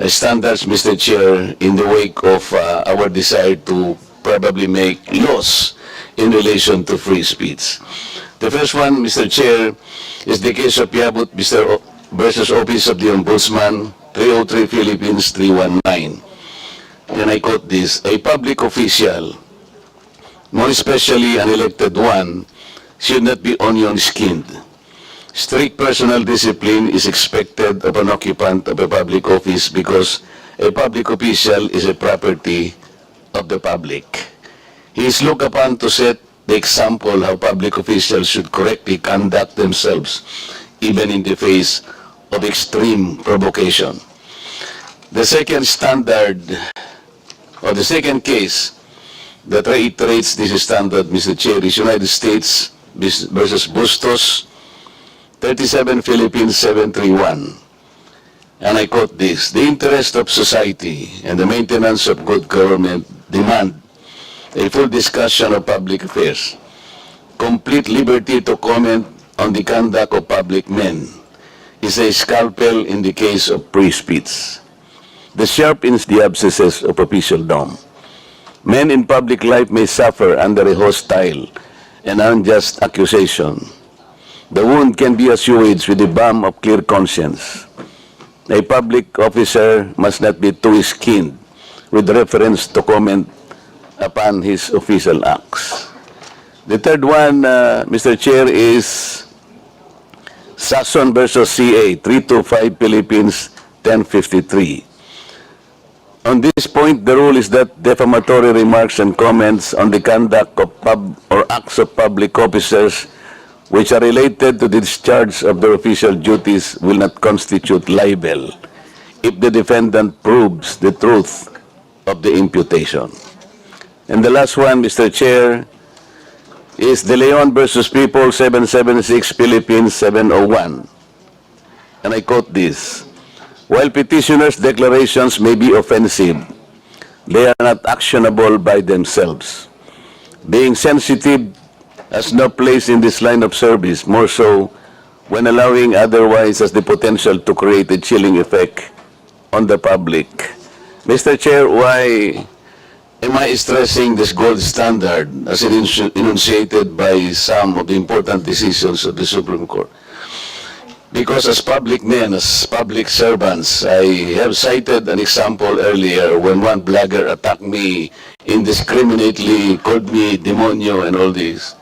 P: standards, Mr. Chair, in the wake of our desire to probably make laws in relation to free speech. The first one, Mr. Chair, is the case of Yabut versus Office of the Ombudsman, 303 Philippines 319. And I quote this: a public official, more especially an elected one, should not be onion-skinned. Strict personal discipline is expected of an occupant of a public office because a public official is a property of the public. He is looked upon to set the example how public officials should correctly conduct themselves, even in the face of extreme provocation. The second standard, or the second case that reiterates this standard, Mr. Chair, is United States versus Bustos, 37 Philippines 731. And I quote this: "The interest of society and the maintenance of good government demand a full discussion of public affairs, complete liberty to comment on the conduct of public men is a scalpel in the case of free speech. The sharpens the abscesses of officialdom. Men in public life may suffer under a hostile and unjust accusation. The wound can be assuaged with the balm of clear conscience. A public officer must not be too skinned with reference to comment upon his official acts." The third one, Mr. Chair, is Sason versus CA, 325 Philippines 1053. On this point, the rule is that defamatory remarks and comments on the conduct of acts of public officers which are related to the discharge of their official duties will not constitute libel if the defendant proves the truth of the imputation. And the last one, Mr. Chair, is De Leon versus People 776 Philippines 701. And I quote this: "While petitioners' declarations may be offensive, they are not actionable by themselves. Being sensitive has no place in this line of service, more so when allowing otherwise has the potential to create a chilling effect on the public." Mr. Chair, why am I stressing this gold standard as enunciated by some of the important decisions of the Supreme Court? Because as public men, as public servants, I have cited an example earlier when one blogger attacked me indiscriminately, called me demonyo and all this.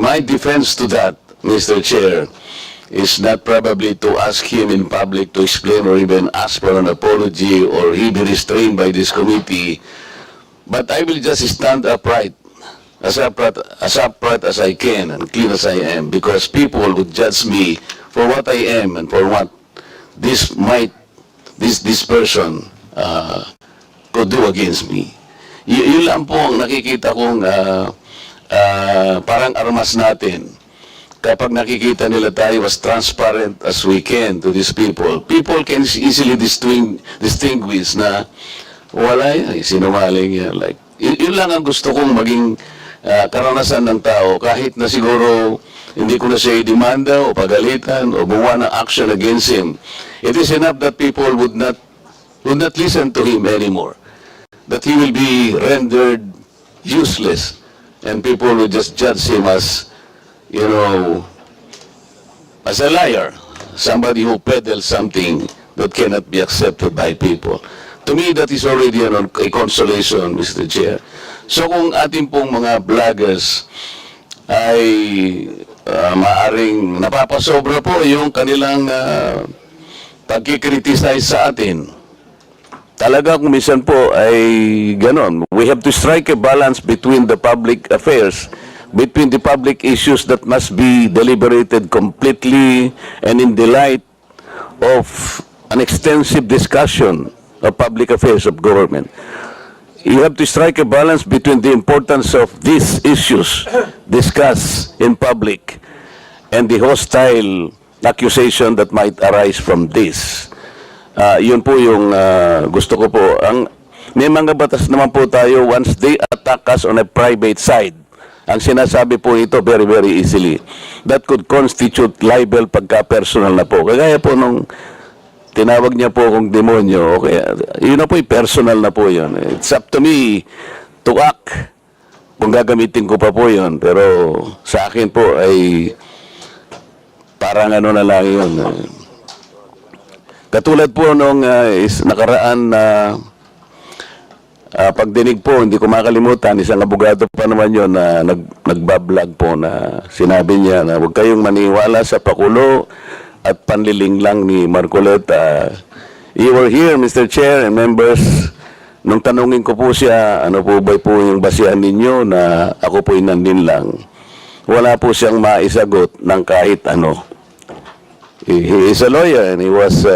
P: My defense to that, Mr. Chair, is not probably to ask him in public to explain or even ask for an apology or he be restrained by this committee, but I will just stand upright, as upright as I can and clean as I am, because people would judge me for what I am and for what this person could do against me. Yun lang po ang nakikita kong parang armas natin. Kapag nakikita nila tayo as transparent as we can to these people, people can easily distinguish na wala yan, sinungaling yan. Like, yun lang ang gusto kong maging karanasan ng tao, kahit na siguro hindi ko na siya i-demanda o pagalitan o buwa ng action against him. It is enough that people would not listen to him anymore. That he will be rendered useless and people will just judge him as, you know, as a liar, somebody who peddles something that cannot be accepted by people. To me, that is already a consolation, Mr. Chair. So kung ating pong mga vloggers ay maaring napapasobra po yung kanilang pagkikriticize sa atin, talaga kung minsan po ay ganon. We have to strike a balance between the public affairs, between the public issues that must be deliberated completely and in the light of an extensive discussion of public affairs of government. You have to strike a balance between the importance of these issues discussed in public and the hostile accusation that might arise from this. Yun po yung gusto ko po. May mga batas naman po tayo, once they attack us on a private side, ang sinasabi po ito very, very easily, that could constitute libel pagka-personal na po. Kagaya po nung tinawag niya po akong demonyo, okay, yun na po, personal na po yun. It's up to me to act kung gagamitin ko pa po yun. Pero sa akin po ay parang ano na lang yun. Katulad po nung nakaraan na pagdinig po, hindi ko makalimutan, isang abogado pa naman yun na nagbablog po na sinabi niya na huwag kayong maniwala sa pakulo at panliling lang ni Marcoleta. You were here, Mr. Chair and members, nung tanungin ko po siya, ano po ba po yung basihan ninyo na ako po'y nandin lang. wala po siyang maisagot ng kahit ano. He is a lawyer and he was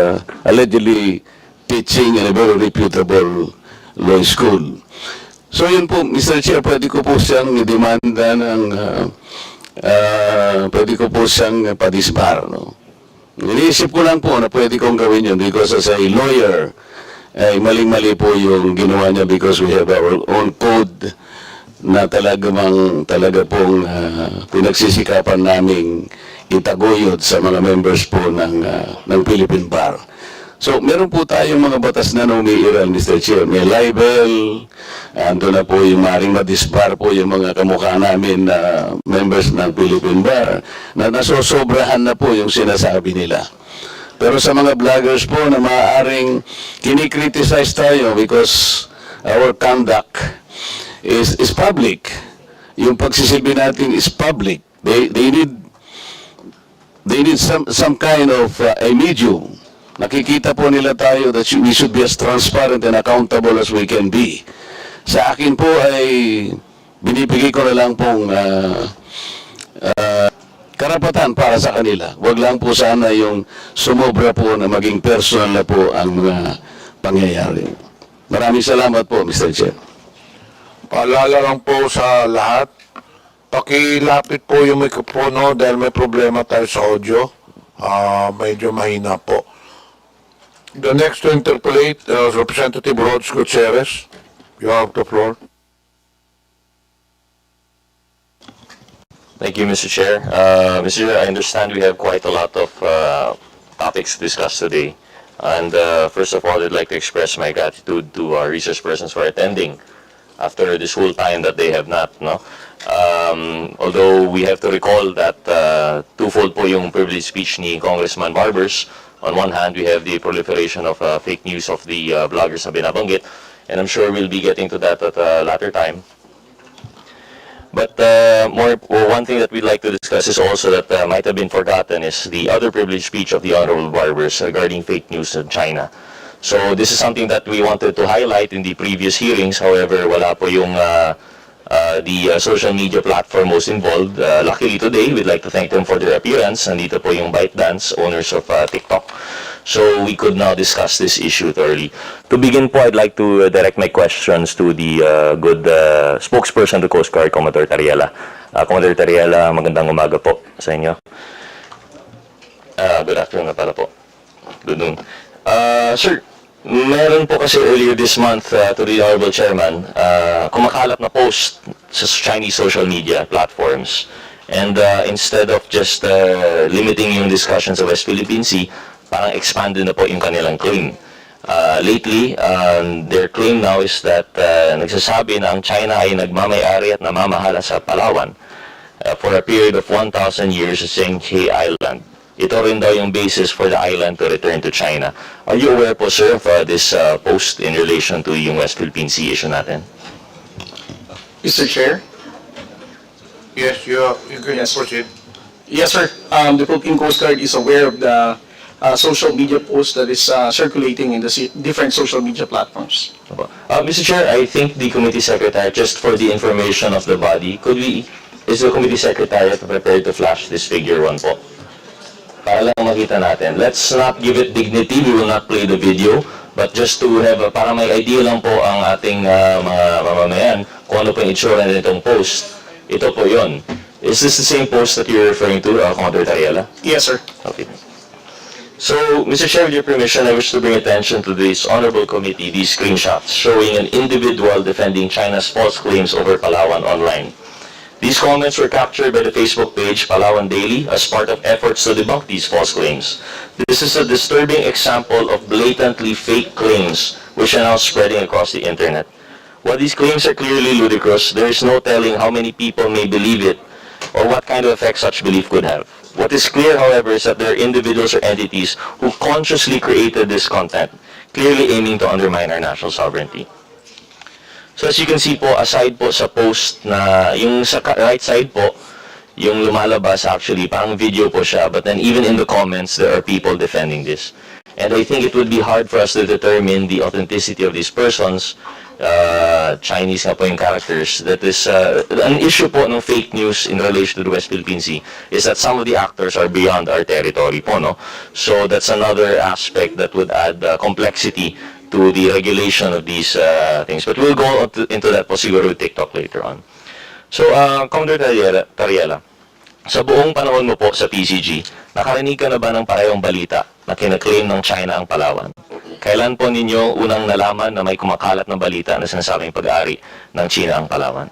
P: allegedly teaching in a very reputable law school. So yun po, Mr. Chair, pwede ko po siyang demanda ng, pwede ko po siyang padisbar, no? Iniisip ko lang po na pwede kong gawin yun because as a lawyer, ay maling-mali po yung ginawa niya because we have our own code na talaga pong pinagsisikapan naming itaguyod sa mga members po ng Philippine Bar. So, meron po tayong mga batas na umiiral, Mr. Chair. May libel, ando na po yung maring madisbar po yung mga kamukha namin na members ng Philippine Bar na nasosobrahan na po yung sinasabi nila. Pero sa mga vloggers po na maaaring kinikriticize tayo because our conduct is public. Yung pagsisilbi natin is public. They need some kind of a medium. Nakikita po nila tayo that we should be as transparent and accountable as we can be. Sa akin po ay binibigay ko na lang pong karapatan para sa kanila. Huwag lang po sana yung sumobra po na maging personal na po ang mga pangyayari. Maraming salamat po, Mr. Chair.
B: Paalala lang po sa lahat, pakilapit po yung mikropono dahil may problema tayo sa audio. Medyo mahina po. The next to interpolate, Representative Rods Gutierrez. You have the floor.
Q: Thank you, Mr. Chair. Mr. Chair, I understand we have quite a lot of topics to discuss today. And first of all, I'd like to express my gratitude to our research persons for attending after this whole time that they have not, no? Although we have to recall that twofold po yung privileged speech ni Congressman Barbers. On one hand, we have the proliferation of fake news of the bloggers na binabanggit, and I'm sure we'll be getting to that at a later time. But one thing that we'd like to discuss is also that might have been forgotten is the other privileged speech of the Honorable Barbers regarding fake news in China. So this is something that we wanted to highlight in the previous hearings. However, wala po yung the social media platform most involved. Luckily today, we'd like to thank them for their appearance. Nandito po yung ByteDance, owners of TikTok. So we could now discuss this issue thoroughly. To begin po, I'd like to direct my questions to the good spokesperson to Coast Guard, Commodore Tariela. Commodore Tariela, magandang umaga po sa inyo. Good afternoon na pala po. Good noon. Sir, meron po kasi earlier this month to the Honorable Chairman, kumakalat na post sa Chinese social media platforms. And instead of just limiting yung discussion sa West Philippine Sea, parang expanded na po yung kanilang claim. Lately, their claim now is that nagsasabi na ang China ay nagmamayari at namamahala sa Palawan for a period of 1,000 years sa Senghe Island. Ito rin daw yung basis for the island to return to China. Are you aware po, sir, of this post in relation to yung West Philippine Sea issue natin?
C: Mr. Chair?
B: Yes, you can proceed.
C: Yes, sir. The Philippine Coast Guard is aware of the social media post that is circulating in the different social media platforms.
Q: Mr. Chair, I think the committee secretary, just for the information of the body, is the committee secretary prepared to flash this figure 1 po? Para lang makita natin. Let's not give it dignity, we will not play the video, but just to have, para may idea lang po ang ating mga mamamayan kung ano po yung itsura nitong post. Ito po yon. Is this the same post that you're referring to, Commodore Tariela?
C: Yes, sir.
Q: Okay. So, Mr. Chair, with your permission, I wish to bring attention to this honorable committee these screenshots showing an individual defending China's false claims over Palawan online. These comments were captured by the Facebook page Palawan Daily as part of efforts to debunk these false claims. This is a disturbing example of blatantly fake claims which are now spreading across the internet. While these claims are clearly ludicrous, there is no telling how many people may believe it or what kind of effect such belief could have. What is clear, however, is that there are individuals or entities who consciously created this content, clearly aiming to undermine our national sovereignty. So as you can see po, aside po sa post na, yung sa right side po, yung lumalabas actually, parang video po siya, but then even in the comments, there are people defending this. And I think it would be hard for us to determine the authenticity of these persons Chinese nga po yung characters. That is, an issue po ng fake news in relation to the West Philippine Sea is that some of the actors are beyond our territory po, no? So that's another aspect that would add complexity to the regulation of these things. But we'll go into that po siguro with TikTok later on. So, Commodore Tariela, sa buong panahon mo po sa PCG, nakarinig ka na ba ng parehong balita na kinaklaim ng China ang Palawan? Kailan po ninyo unang nalaman na may kumakalat na balita na sinasabing pag-aari ng China ang Palawan?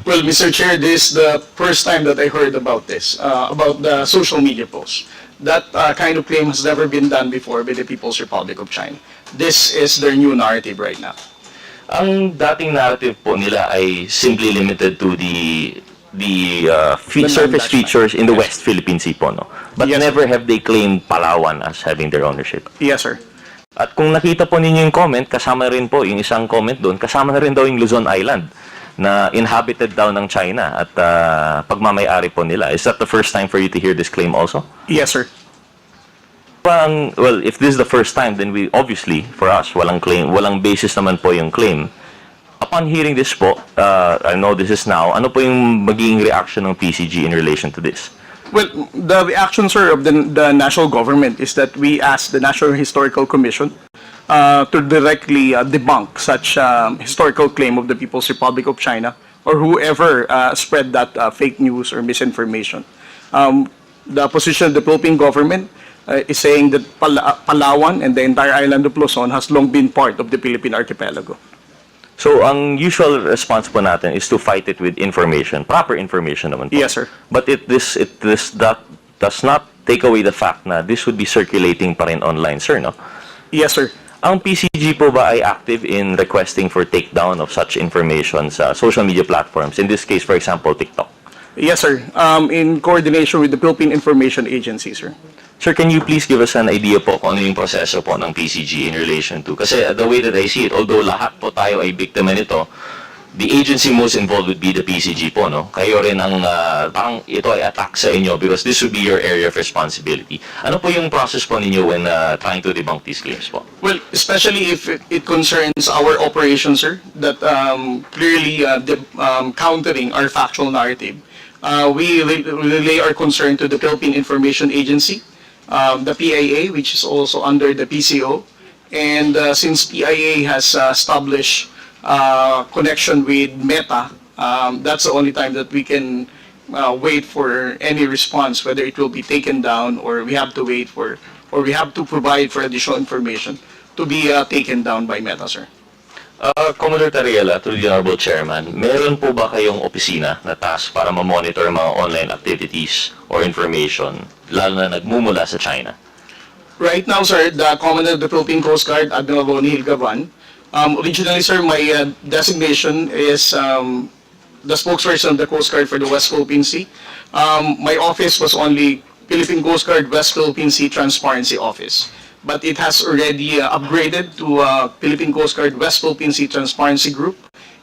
R: Well, Mr. Chair, this is the first time that I heard about this, about the social media post. That kind of claim has never been done before by the People's Republic of China. This is their new narrative right now.
Q: Ang dating narrative po nila ay simply limited to the surface features in the West Philippine Sea po, no? But
R: Yes,
Q: never have they claimed Palawan as having their ownership.
R: Yes, sir.
Q: At kung nakita po ninyo yung comment, kasama rin po yung isang comment doon, kasama na rin daw yung Luzon Island na inhabited daw ng China at pagmamayari po nila. Is that the first time for you to hear this claim also?
R: Yes, sir.
Q: Well, if this is the first time, then we obviously, for us, walang claim, walang basis naman po yung claim. Upon hearing this po, I know this is now, ano po yung magiging reaction ng PCG in relation to this?
R: Well, the reaction, sir, of the national government is that we asked the National Historical Commission to directly debunk such historical claim of the People's Republic of China or whoever spread that fake news or misinformation. The position of the Philippine government is saying that Palawan and the entire island of Luzon has long been part of the Philippine archipelago.
Q: So, ang usual response po natin is to fight it with information, proper information naman po.
R: Yes, sir.
Q: But that does not take away the fact na this would be circulating pa rin online, sir, no?
R: Yes, sir.
Q: Ang PCG po ba ay active in requesting for takedown of such information sa social media platforms? In this case, for example, TikTok.
R: Yes, sir. In coordination with the Philippine Information Agency, sir.
Q: Sir, can you please give us an idea po kung ano yung proseso po ng PCG in relation to? Kasi the way that I see it, although lahat po tayo ay biktima nito, the agency most involved would be the PCG po, no? Kayo rin ang, parang ito ay attack sa inyo because this would be your area of responsibility. Ano po yung process po ninyo when trying to debunk these claims po?
R: Well, especially if it concerns our operations, sir, that clearly countering our factual narrative. We relay our concern to the Philippine Information Agency, the PIA, which is also under the PCO. And since PIA has established connection with Meta, that's the only time that we can wait for any response, whether it will be taken down or we have to wait for, or we have to provide for additional information to be taken down by Meta, sir.
Q: Commodore Tariela, to the Honorable Chairman, meron po ba kayong opisina na task para ma-monitor mga online activities or information, lalo na nagmumula sa China?
R: Right now, sir, the Commander of the Philippine Coast Guard, Admiral Ronnie Hilgavan. Originally, sir, my designation is the spokesperson of the Coast Guard for the West Philippine Sea. My office was only Philippine Coast Guard West Philippine Sea Transparency Office. But it has already upgraded to Philippine Coast Guard West Philippine Sea Transparency Group.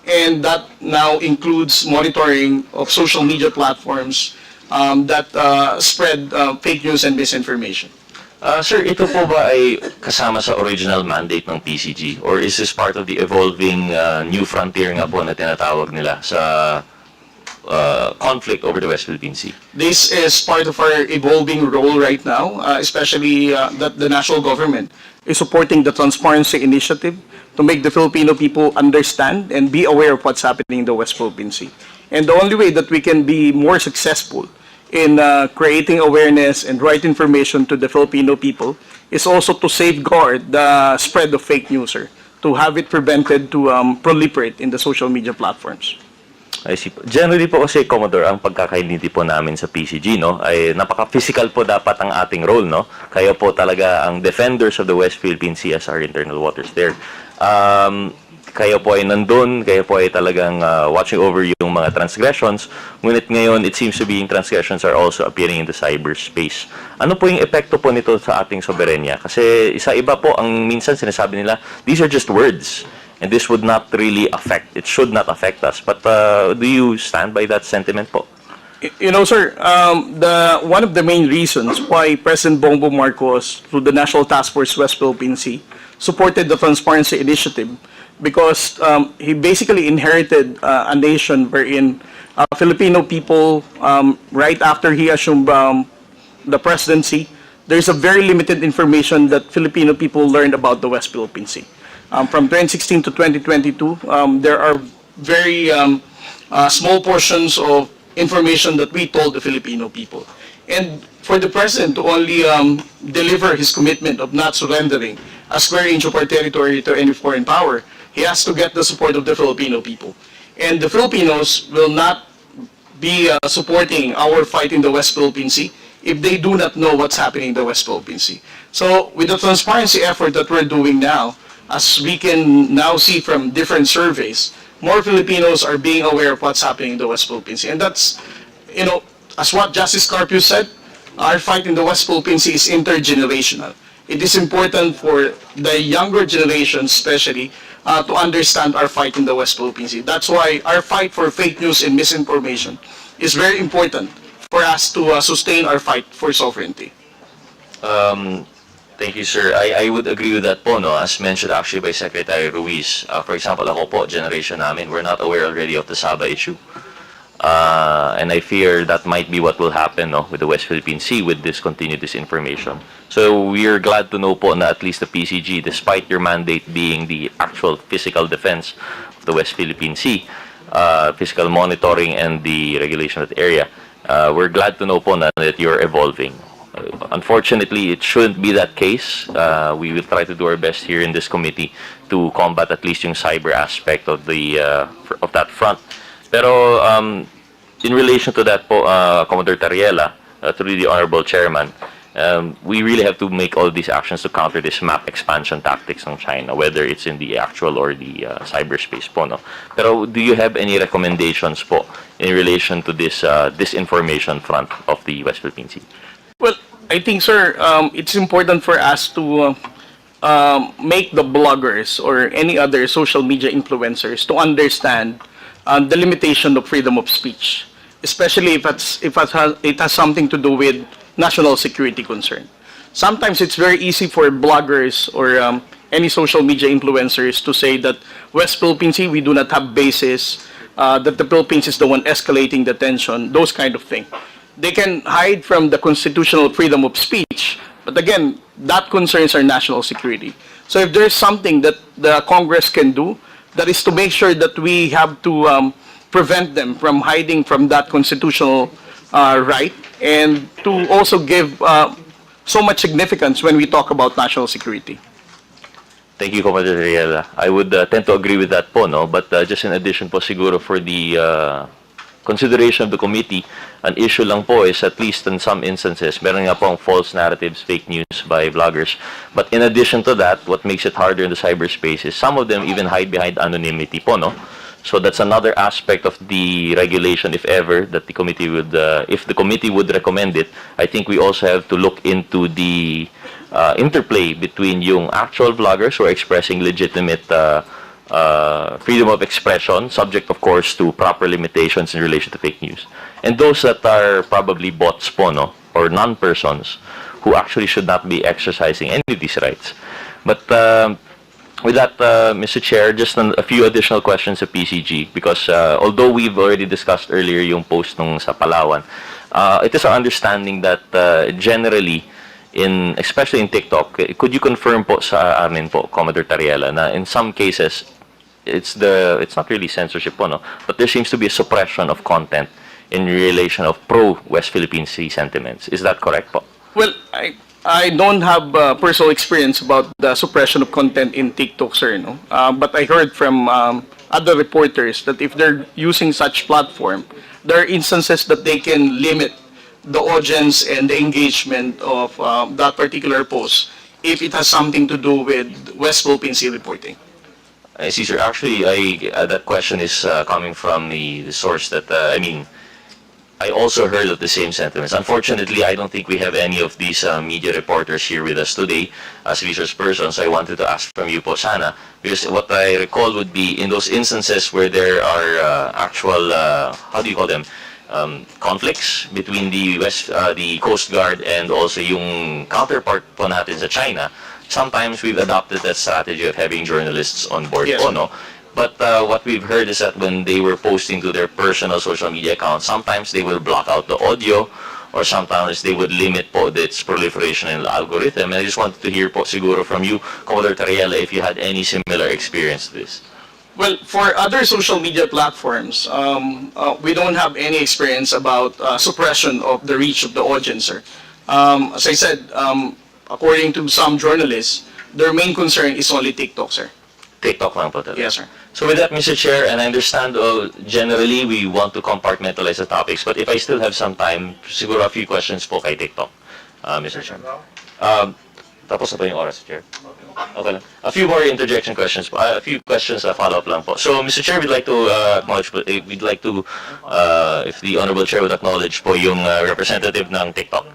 R: And that now includes monitoring of social media platforms that spread fake news and misinformation.
Q: Sir, ito po ba ay kasama sa original mandate ng PCG? Or is this part of the evolving new frontier nga po na tinatawag nila sa conflict over the West Philippine Sea?
R: This is part of our evolving role right now, especially that the national government is supporting the Transparency Initiative to make the Filipino people understand and be aware of what's happening in the West Philippine Sea. And the only way that we can be more successful in creating awareness and right information to the Filipino people is also to safeguard the spread of fake news, sir, to have it prevented to proliferate in the social media platforms.
Q: I see po. Generally po kasi, Commodore, ang pagkakaintindi po namin sa PCG, no, ay napaka-physical po dapat ang ating role, no? Kayo po talaga ang defenders of the West Philippine Sea as our internal waters there. Kayo po ay nandun, kayo po ay talagang watching over yung mga transgressions. Ngunit ngayon, it seems to be yung transgressions are also appearing in the cyberspace. Ano po yung epekto po nito sa ating soberenya? Kasi isa-iba po ang minsan sinasabi nila, these are just words. And this would not really affect, it should not affect us. But do you stand by that sentiment po?
R: You know, sir, one of the main reasons why President Bongbong Marcos, through the National Task Force West Philippine Sea, supported the Transparency Initiative because he basically inherited a nation wherein Filipino people, right after he assumed the presidency, there's a very limited information that Filipino people learned about the West Philippine Sea. From 2016 to 2022, there are very small portions of information that we told the Filipino people. And for the president to only deliver his commitment of not surrendering a square inch of our territory to any foreign power, he has to get the support of the Filipino people. And the Filipinos will not be supporting our fight in the West Philippine Sea if they do not know what's happening in the West Philippine Sea. So with the transparency effort that we're doing now, as we can now see from different surveys, more Filipinos are being aware of what's happening in the West Philippine Sea. And that's, as what Justice Carpio said, our fight in the West Philippine Sea is intergenerational. It is important for the younger generation, especially, to understand our fight in the West Philippine Sea. That's why our fight for fake news and misinformation is very important for us to sustain our fight for sovereignty.
Q: Thank you, sir. I would agree with that po, no? As mentioned actually by Secretary Ruiz. For example, ako po, generation namin, we're not aware already of the Sabah issue. And I fear that might be what will happen, no, with the West Philippine Sea with this continued disinformation. So we are glad to know po na at least the PCG, despite your mandate being the actual physical defense of the West Philippine Sea, physical monitoring and the regulation of the area, we're glad to know po na that you're evolving. Unfortunately, it shouldn't be that case. We will try to do our best here in this committee to combat at least yung cyber aspect of the of that front. Pero in relation to that po, Commodore Tariela, through the Honorable Chairman, we really have to make all these actions to counter this map expansion tactics ng China, whether it's in the actual or the cyberspace po, no? Pero do you have any recommendations po in relation to this disinformation front of the West Philippine Sea?
R: Well, I think, sir, it's important for us to make the bloggers or any other social media influencers to understand the limitation of freedom of speech, especially if it has something to do with national security concern. Sometimes it's very easy for bloggers or any social media influencers to say that West Philippine Sea, we do not have bases, that the Philippines is the one escalating the tension, those kind of things. They can hide from the constitutional freedom of speech, but again, that concerns our national security. So if there's something that the Congress can do, that is to make sure that we have to prevent them from hiding from that constitutional right, and to also give so much significance when we talk about national security.
Q: Thank you, Commander Riela. I would tend to agree with that po, no? But just in addition po siguro for the consideration of the committee, an issue lang po is at least in some instances, meron nga pong false narratives, fake news by vloggers. But in addition to that, what makes it harder in the cyberspace is some of them even hide behind anonymity po, no? So that's another aspect of the regulation, if ever, that the committee would, if the committee would recommend it. I think we also have to look into the interplay between yung actual vloggers who are expressing legitimate freedom of expression, subject of course to proper limitations in relation to fake news, and those that are probably bots po, no, or non-persons who actually should not be exercising any of these rights. But with that, Mr. Chair, just a few additional questions to PCG, because although we've already discussed earlier yung post nung sa Palawan, it is our understanding that generally, especially in TikTok, could you confirm po sa amin po, Commodore Tariela, na in some cases, it's not really censorship po, no? But there seems to be a suppression of content in relation of pro-West Philippine Sea sentiments. Is that correct po?
R: Well, I don't have personal experience about the suppression of content in TikTok, sir, no? But I heard from other reporters that if they're using such platform, there are instances that they can limit the audience and the engagement of that particular post if it has something to do with West Philippine Sea reporting.
Q: I see, sir. Actually, that question is coming from the source that, I also heard of the same sentiments. Unfortunately, I don't think we have any of these media reporters here with us today as resource persons. So I wanted to ask from you po sana, because what I recall would be in those instances where there are actual, how do you call them, conflicts between the Coast Guard and also yung counterpart po natin sa China, sometimes we've adopted that strategy of having journalists on board
R: Yes.
Q: po, no? But what we've heard is that when they were posting to their personal social media accounts, sometimes they will block out the audio, or sometimes they would limit po its proliferation in the algorithm. And I just wanted to hear po siguro from you, Commodore Tariela, if you had any similar experience to this.
R: Well, for other social media platforms, we don't have any experience about suppression of the reach of the audience, sir. As I said, according to some journalists, their main concern is only TikTok, sir.
Q: TikTok lang po talaga.
R: Yes, sir.
Q: So with that, Mr. Chair, and I understand generally we want to compartmentalize the topics, but if I still have some time, siguro a few questions po kay TikTok, Mr. Chair. Tapos na po yung oras, Chair. Okay lang. A few more interjection questions po. A few questions follow-up lang po. So, Mr. Chair, we'd like to acknowledge po, if the Honorable Chair would acknowledge po yung representative ng TikTok.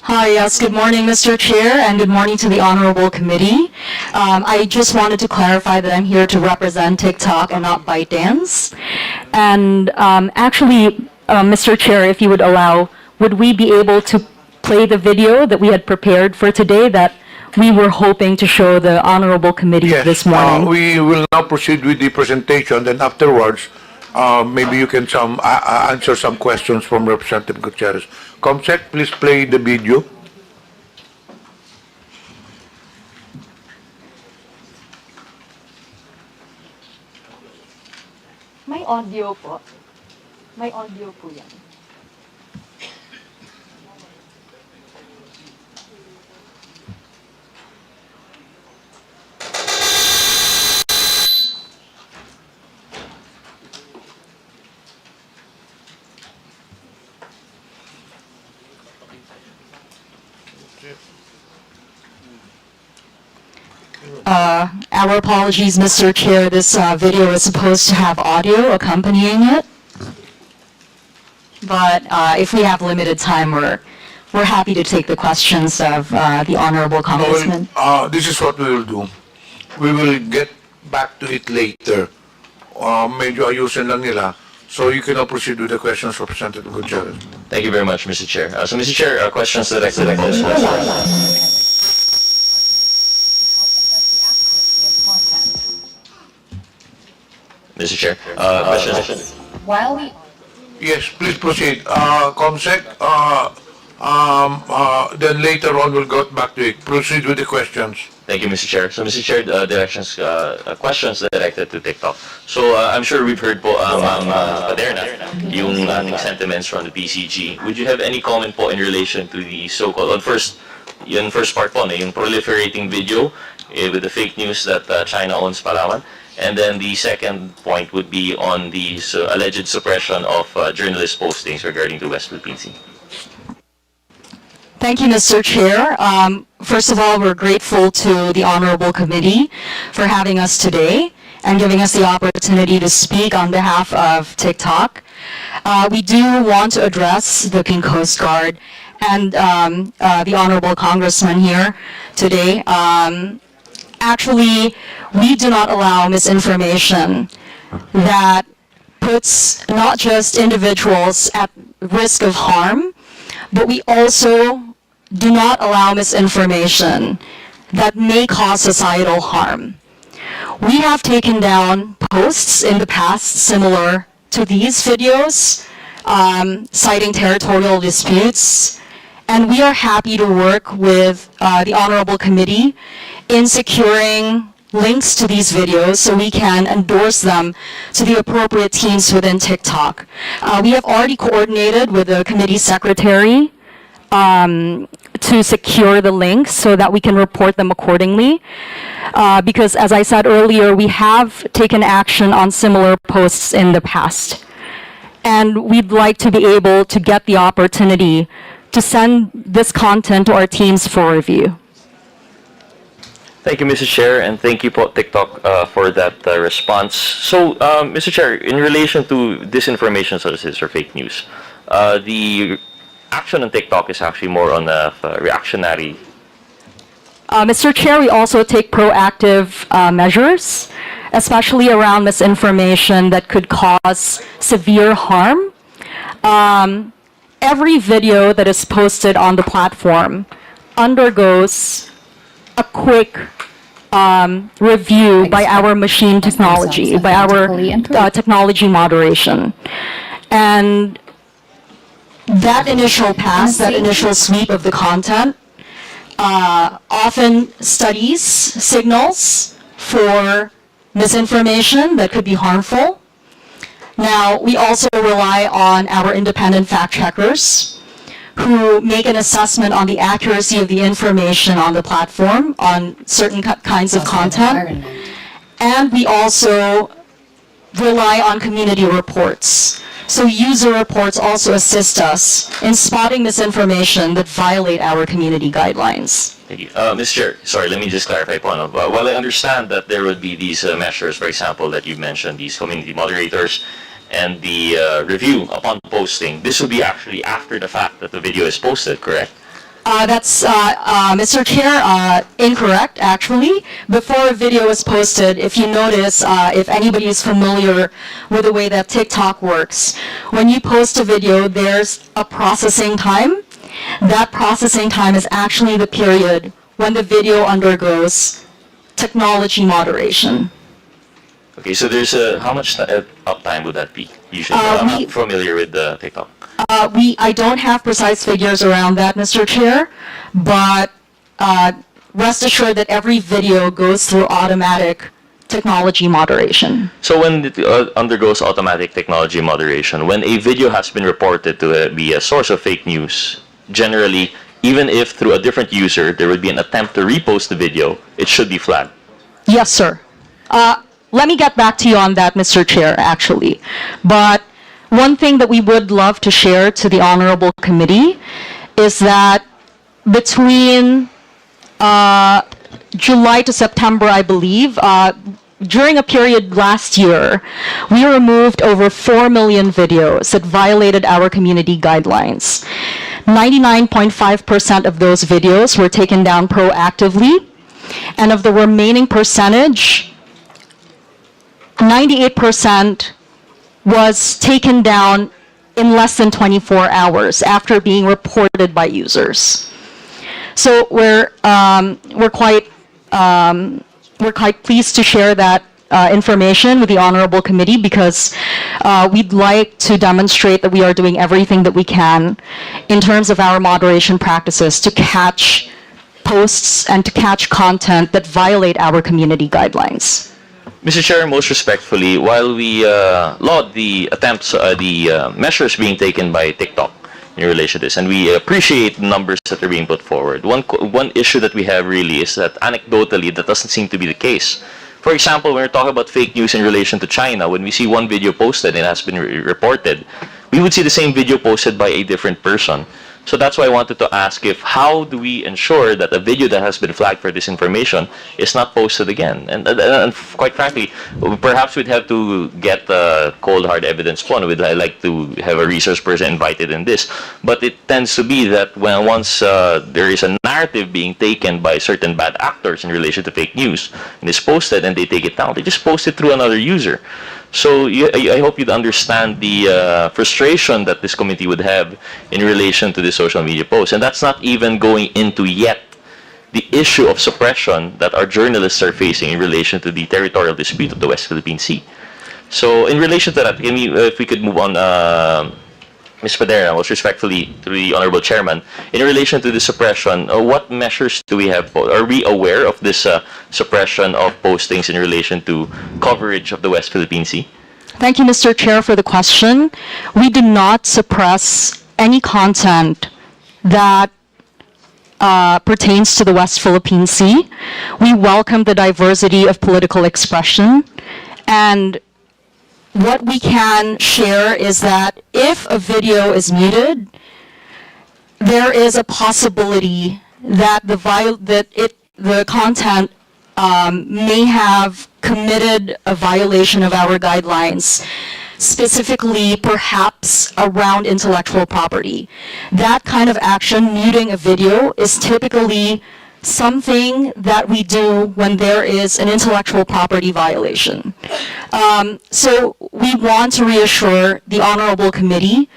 S: Hi, yes, good morning, Mr. Chair, and good morning to the Honorable Committee. I just wanted to clarify that I'm here to represent TikTok and not ByteDance. And actually, Mr. Chair, if you would allow, would we be able to play the video that we had prepared for today that we were hoping to show the Honorable Committee this morning?
B: We will now proceed with the presentation, then afterwards, maybe you can answer some questions from Representative Gutierrez. Comsec, please play the video.
S: May audio po. May audio po yan. Our apologies, Mr. Chair. This video is supposed to have audio accompanying it. But if we have limited time, we're happy to take the questions of the Honorable Congressman.
B: This is what we will do. We will get back to it later. Medyo ayusin lang nila. So you can now proceed with the questions, Representative Gutierrez.
Q: Thank you very much, Mr. Chair. So, Mr. Chair, questions directed at this. Mr. Chair, questions?
S: While we...
B: Yes, please proceed. Comsec, then later on we'll go back to it. Proceed with the questions.
Q: Thank you, Mr. Chair. So, Mr. Chair, questions directed to TikTok. So, I'm sure we've heard po, Ma'am Paderna, yung ating sentiments from the PCG. Would you have any comment po in relation to the so-called, first part po, yung proliferating video with the fake news that China owns Palawan? And then the second point would be on the alleged suppression of journalist postings regarding the West Philippine Sea.
S: Thank you, Mr. Chair. First of all, we're grateful to the Honorable Committee for having us today and giving us the opportunity to speak on behalf of TikTok. We do want to address the Philippine Coast Guard and the Honorable Congressman here today. Actually, we do not allow misinformation that puts not just individuals at risk of harm, but we also do not allow misinformation that may cause societal harm. We have taken down posts in the past similar to these videos, citing territorial disputes, and we are happy to work with the Honorable Committee in securing links to these videos so we can endorse them to the appropriate teams within TikTok. We have already coordinated with the committee secretary to secure the links so that we can report them accordingly. Because as I said earlier, we have taken action on similar posts in the past. And we'd like to be able to get the opportunity to send this content to our teams for review.
Q: Thank you, Mr. Chair, and thank you po, TikTok, for that response. So, Mr. Chair, in relation to disinformation sources or fake news, the action on TikTok is actually more on a reactionary.
S: Mr. Chair, we also take proactive measures, especially around misinformation that could cause severe harm. Every video that is posted on the platform undergoes a quick review by our machine technology, by our technology moderation. And that initial pass, that initial sweep of the content, often studies signals for misinformation that could be harmful. Now, we also rely on our independent fact checkers who make an assessment on the accuracy of the information on the platform on certain kinds of content. And we also rely on community reports. So user reports also assist us in spotting misinformation that violate our community guidelines.
Q: Thank you. Mr. Chair, sorry, let me just clarify one of, while I understand that there would be these measures, for example, that you mentioned, these community moderators, and the review upon posting, this would be actually after the fact that the video is posted, correct?
S: That's, Mr. Chair, incorrect, actually. Before a video is posted, if you notice, if anybody is familiar with the way that TikTok works, when you post a video, there's a processing time. That processing time is actually the period when the video undergoes technology moderation.
Q: Okay, so there's a, how much uptime would that be? Usually, I'm not familiar with TikTok.
S: I don't have precise figures around that, Mr. Chair, but rest assured that every video goes through automatic technology moderation.
Q: So when it undergoes automatic technology moderation, when a video has been reported to be a source of fake news, generally, even if through a different user, there would be an attempt to repost the video, it should be flagged.
S: Yes, sir. Let me get back to you on that, Mr. Chair, actually. But one thing that we would love to share to the Honorable Committee is that between July to September, I believe, during a period last year, we removed over 4 million videos that violated our community guidelines. 99.5% of those videos were taken down proactively, and of the remaining percentage, 98% was taken down in less than 24 hours after being reported by users. So we're quite pleased to share that information with the Honorable Committee because we'd like to demonstrate that we are doing everything that we can in terms of our moderation practices to catch posts and to catch content that violate our community guidelines.
Q: Mr. Chair, most respectfully, while we laud the attempts, the measures being taken by TikTok in relation to this, and we appreciate the numbers that are being put forward, one issue that we have really is that anecdotally, that doesn't seem to be the case. For example, when we're talking about fake news in relation to China, when we see one video posted and it has been reported, we would see the same video posted by a different person. So that's why I wanted to ask how do we ensure that a video that has been flagged for disinformation is not posted again? And quite frankly, perhaps we'd have to get cold hard evidence one. We'd like to have a resource person invited in this. But it tends to be that when once there is a narrative being taken by certain bad actors in relation to fake news and it's posted and they take it down, they just post it through another user. So I hope you'd understand the frustration that this committee would have in relation to the social media posts. And that's not even going into yet the issue of suppression that our journalists are facing in relation to the territorial dispute of the West Philippine Sea. So in relation to that, can we, if we could move on, Ms. Padera, most respectfully to the Honorable Chairman, in relation to the suppression, what measures do we have? Are we aware of this suppression of postings in relation to coverage of the West Philippine Sea?
S: Thank you, Mr. Chair, for the question. We do not suppress any content that pertains to the West Philippine Sea. We welcome the diversity of political expression, and what we can share is that if a video is muted, there is a possibility that the content may have committed a violation of our guidelines, specifically perhaps around intellectual property. That kind of action, muting a video, is typically something that we do when there is an intellectual property violation. So we want to reassure the Honorable Committee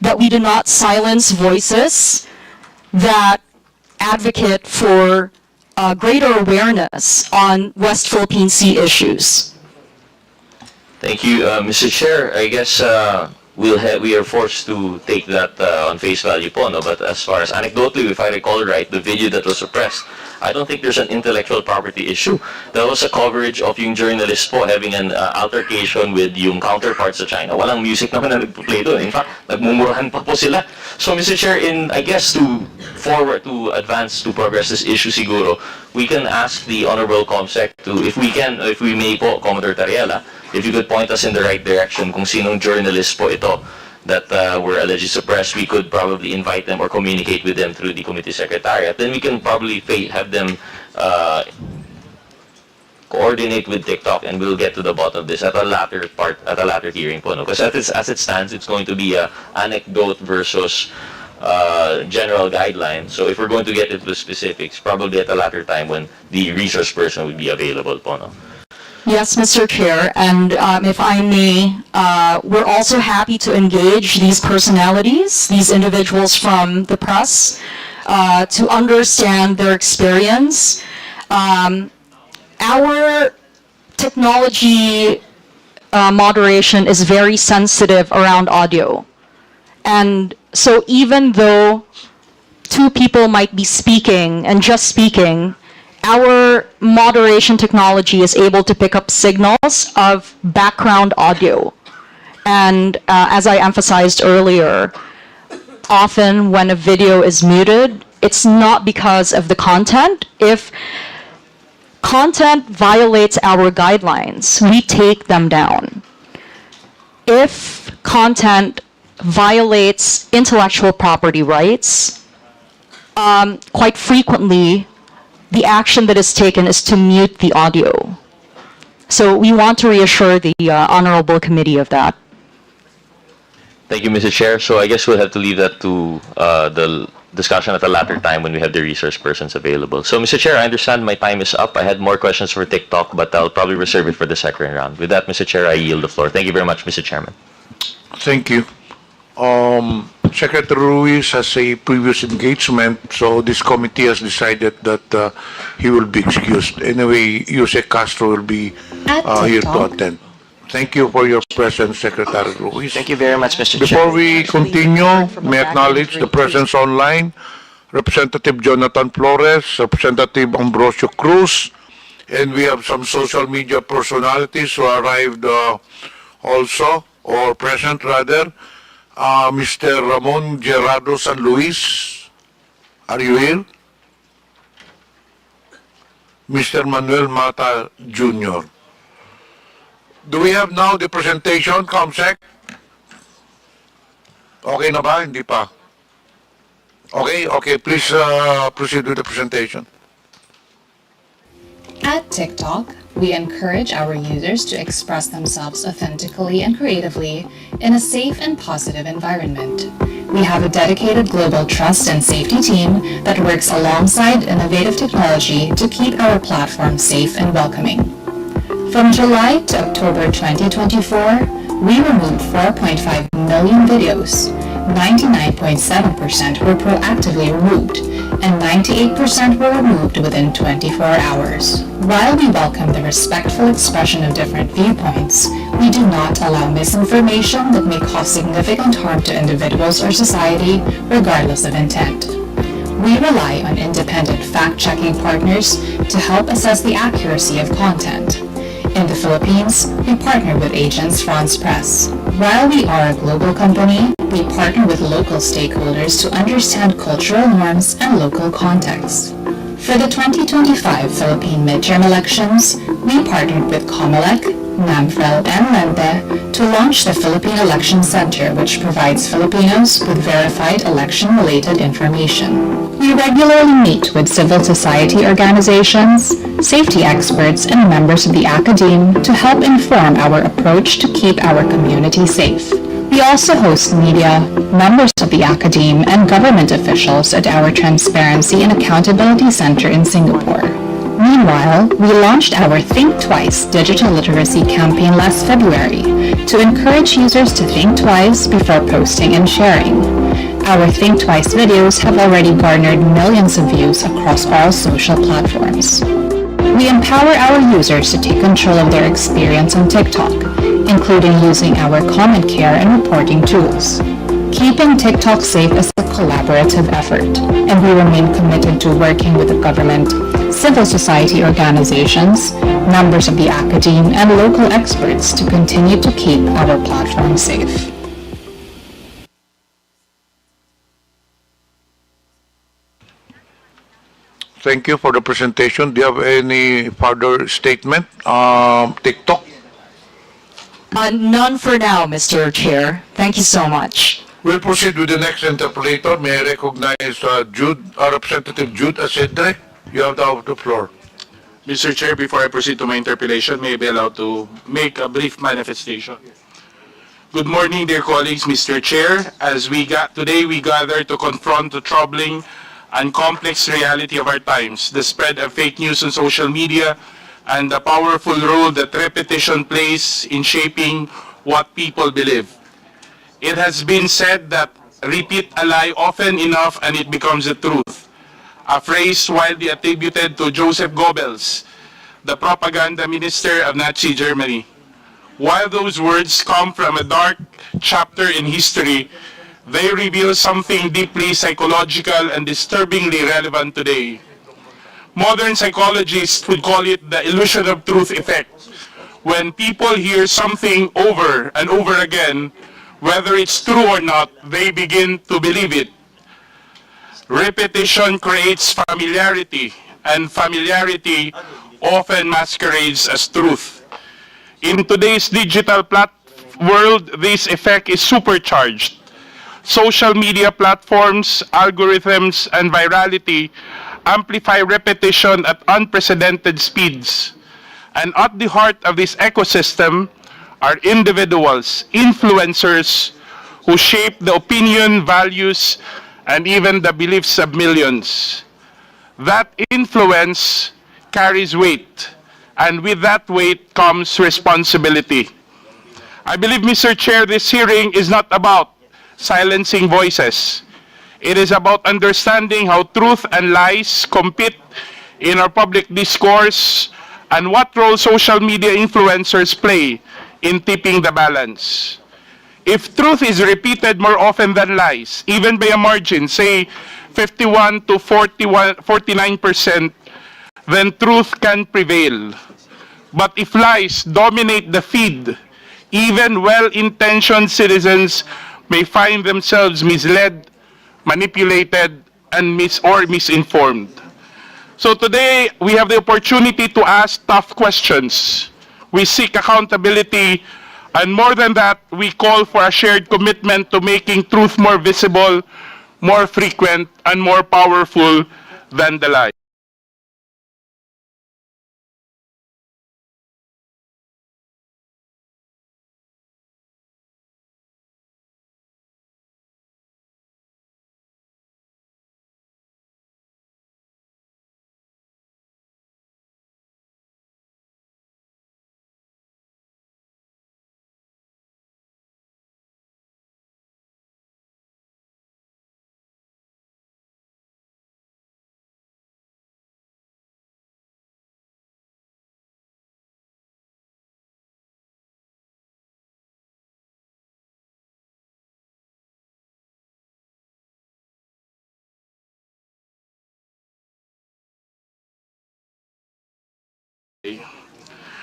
S: that we do not silence voices that advocate for greater awareness on West Philippine Sea issues.
Q: Thank you, Mr. Chair. I guess we are forced to take that on face value po, no? But as far as anecdotally, if I recall right, the video that was suppressed, I don't think there's an intellectual property issue. That was a coverage of yung journalist po having an altercation with yung counterparts sa China. Walang music naman na nagpo-play doon. In fact, nagmumurahan pa po sila. So, Mr. Chair, I guess to advance, to progress this issue siguro, we can ask the Honorable Comsec to, if we may po, Commodore Tariela, if you could point us in the right direction kung sinong journalist po ito that were allegedly suppressed, we could probably invite them or communicate with them through the committee secretariat. Then we can probably have them coordinate with TikTok, and we'll get to the bottom of this at a latter hearing po. No? Because as it stands, it's going to be a anecdote versus general guideline. So if we're going to get into specifics, probably at a latter time when the resource person will be available po. No?
S: Yes, Mr. Chair, and if I may, we're also happy to engage these personalities, these individuals from the press, to understand their experience. Our technology moderation is very sensitive around audio. And so even though two people might be speaking and just speaking, our moderation technology is able to pick up signals of background audio. And as I emphasized earlier, often when a video is muted, it's not because of the content. If content violates our guidelines, we take them down. If content violates intellectual property rights, quite frequently, the action that is taken is to mute the audio. So we want to reassure the Honorable Committee of that.
Q: Thank you, Mr. Chair. So I guess we'll have to leave that to the discussion at a later time when we have the resource persons available. So, Mr. Chair, I understand my time is up. I had more questions for TikTok, but I'll probably reserve it for the second round. With that, Mr. Chair, I yield the floor. Thank you very much, Mr. Chairman.
B: Thank you. Secretary Ruiz has a previous engagement, so this committee has decided that he will be excused. Anyway, Jose Castro will be here to attend. Thank you for your presence, Secretary Ruiz.
J: Thank you very much, Mr. Chair.
B: Before we continue, may I acknowledge the presence online, Representative Jonathan Flores, Representative Ambrosio Cruz, and we have some social media personalities who arrived also, or present rather. Mr. Ramon Gerardo San Luis, are you here? Mr. Manuel Mata Jr. Do we have now the presentation, Comsec? Okay na ba? Hindi pa. Okay, please proceed with the presentation.
T: At TikTok, we encourage our users to express themselves authentically and creatively in a safe and positive environment. We have a dedicated global trust and safety team that works alongside innovative technology to keep our platform safe and welcoming. From July to October 2024, we removed 4.5 million videos. 99.7% were proactively removed, and 98% were removed within 24 hours. While we welcome the respectful expression of different viewpoints, we do not allow misinformation that may cause significant harm to individuals or society, regardless of intent. We rely on independent fact-checking partners to help assess the accuracy of content. In the Philippines, we partner with Agence France Presse. While we are a global company, we partner with local stakeholders to understand cultural norms and local contexts. For the 2025 Philippine midterm elections, we partnered with COMELEC, NAMFREL, and LENTE to launch the Philippine Election Center, which provides Filipinos with verified election-related information. We regularly meet with civil society organizations, safety experts, and members of the academe to help inform our approach to keep our community safe. We also host media, members of the academe, and government officials at our Transparency and Accountability Center in Singapore. Meanwhile, we launched our Think Twice digital literacy campaign last February to encourage users to think twice before posting and sharing. Our Think Twice videos have already garnered millions of views across all social platforms. We empower our users to take control of their experience on TikTok, including using our comment care and reporting tools. Keeping TikTok safe is a collaborative effort, and we remain committed to working with the government, civil society organizations, members of the academe, and local experts to continue to keep our platform safe.
B: Thank you for the presentation. Do you have any further statement? TikTok?
S: None for now, Mr. Chair. Thank you so much.
B: We'll proceed with the next interpolator. May I recognize Representative Jude Asedre? You have the floor.
H: Mr. Chair, before I proceed to my interpellation, may I be allowed to make a brief manifestation? Good morning, dear colleagues, Mr. Chair. Today we gather to confront the troubling and complex reality of our times, the spread of fake news on social media, and the powerful role that repetition plays in shaping what people believe. It has been said that repeat a lie often enough and it becomes the truth, a phrase widely attributed to Joseph Goebbels, the propaganda minister of Nazi Germany. While those words come from a dark chapter in history, they reveal something deeply psychological and disturbingly relevant today. Modern psychologists would call it the illusion of truth effect. When people hear something over and over again, whether it's true or not, they begin to believe it. Repetition creates familiarity, and familiarity often masquerades as truth. In today's digital world, this effect is supercharged. Social media platforms, algorithms, and virality amplify repetition at unprecedented speeds. And at the heart of this ecosystem are individuals, influencers, who shape the opinion, values, and even the beliefs of millions. That influence carries weight, and with that weight comes responsibility. I believe, Mr. Chair, this hearing is not about silencing voices. It is about understanding how truth and lies compete in our public discourse and what role social media influencers play in tipping the balance. If truth is repeated more often than lies, even by a margin, say 51 to 49%, then truth can prevail. But if lies dominate the feed, even well-intentioned citizens may find themselves misled, manipulated, and misinformed. So today, we have the opportunity to ask tough questions. We seek accountability, and more than that, we call for a shared commitment to making truth more visible, more frequent, and more powerful than the lie.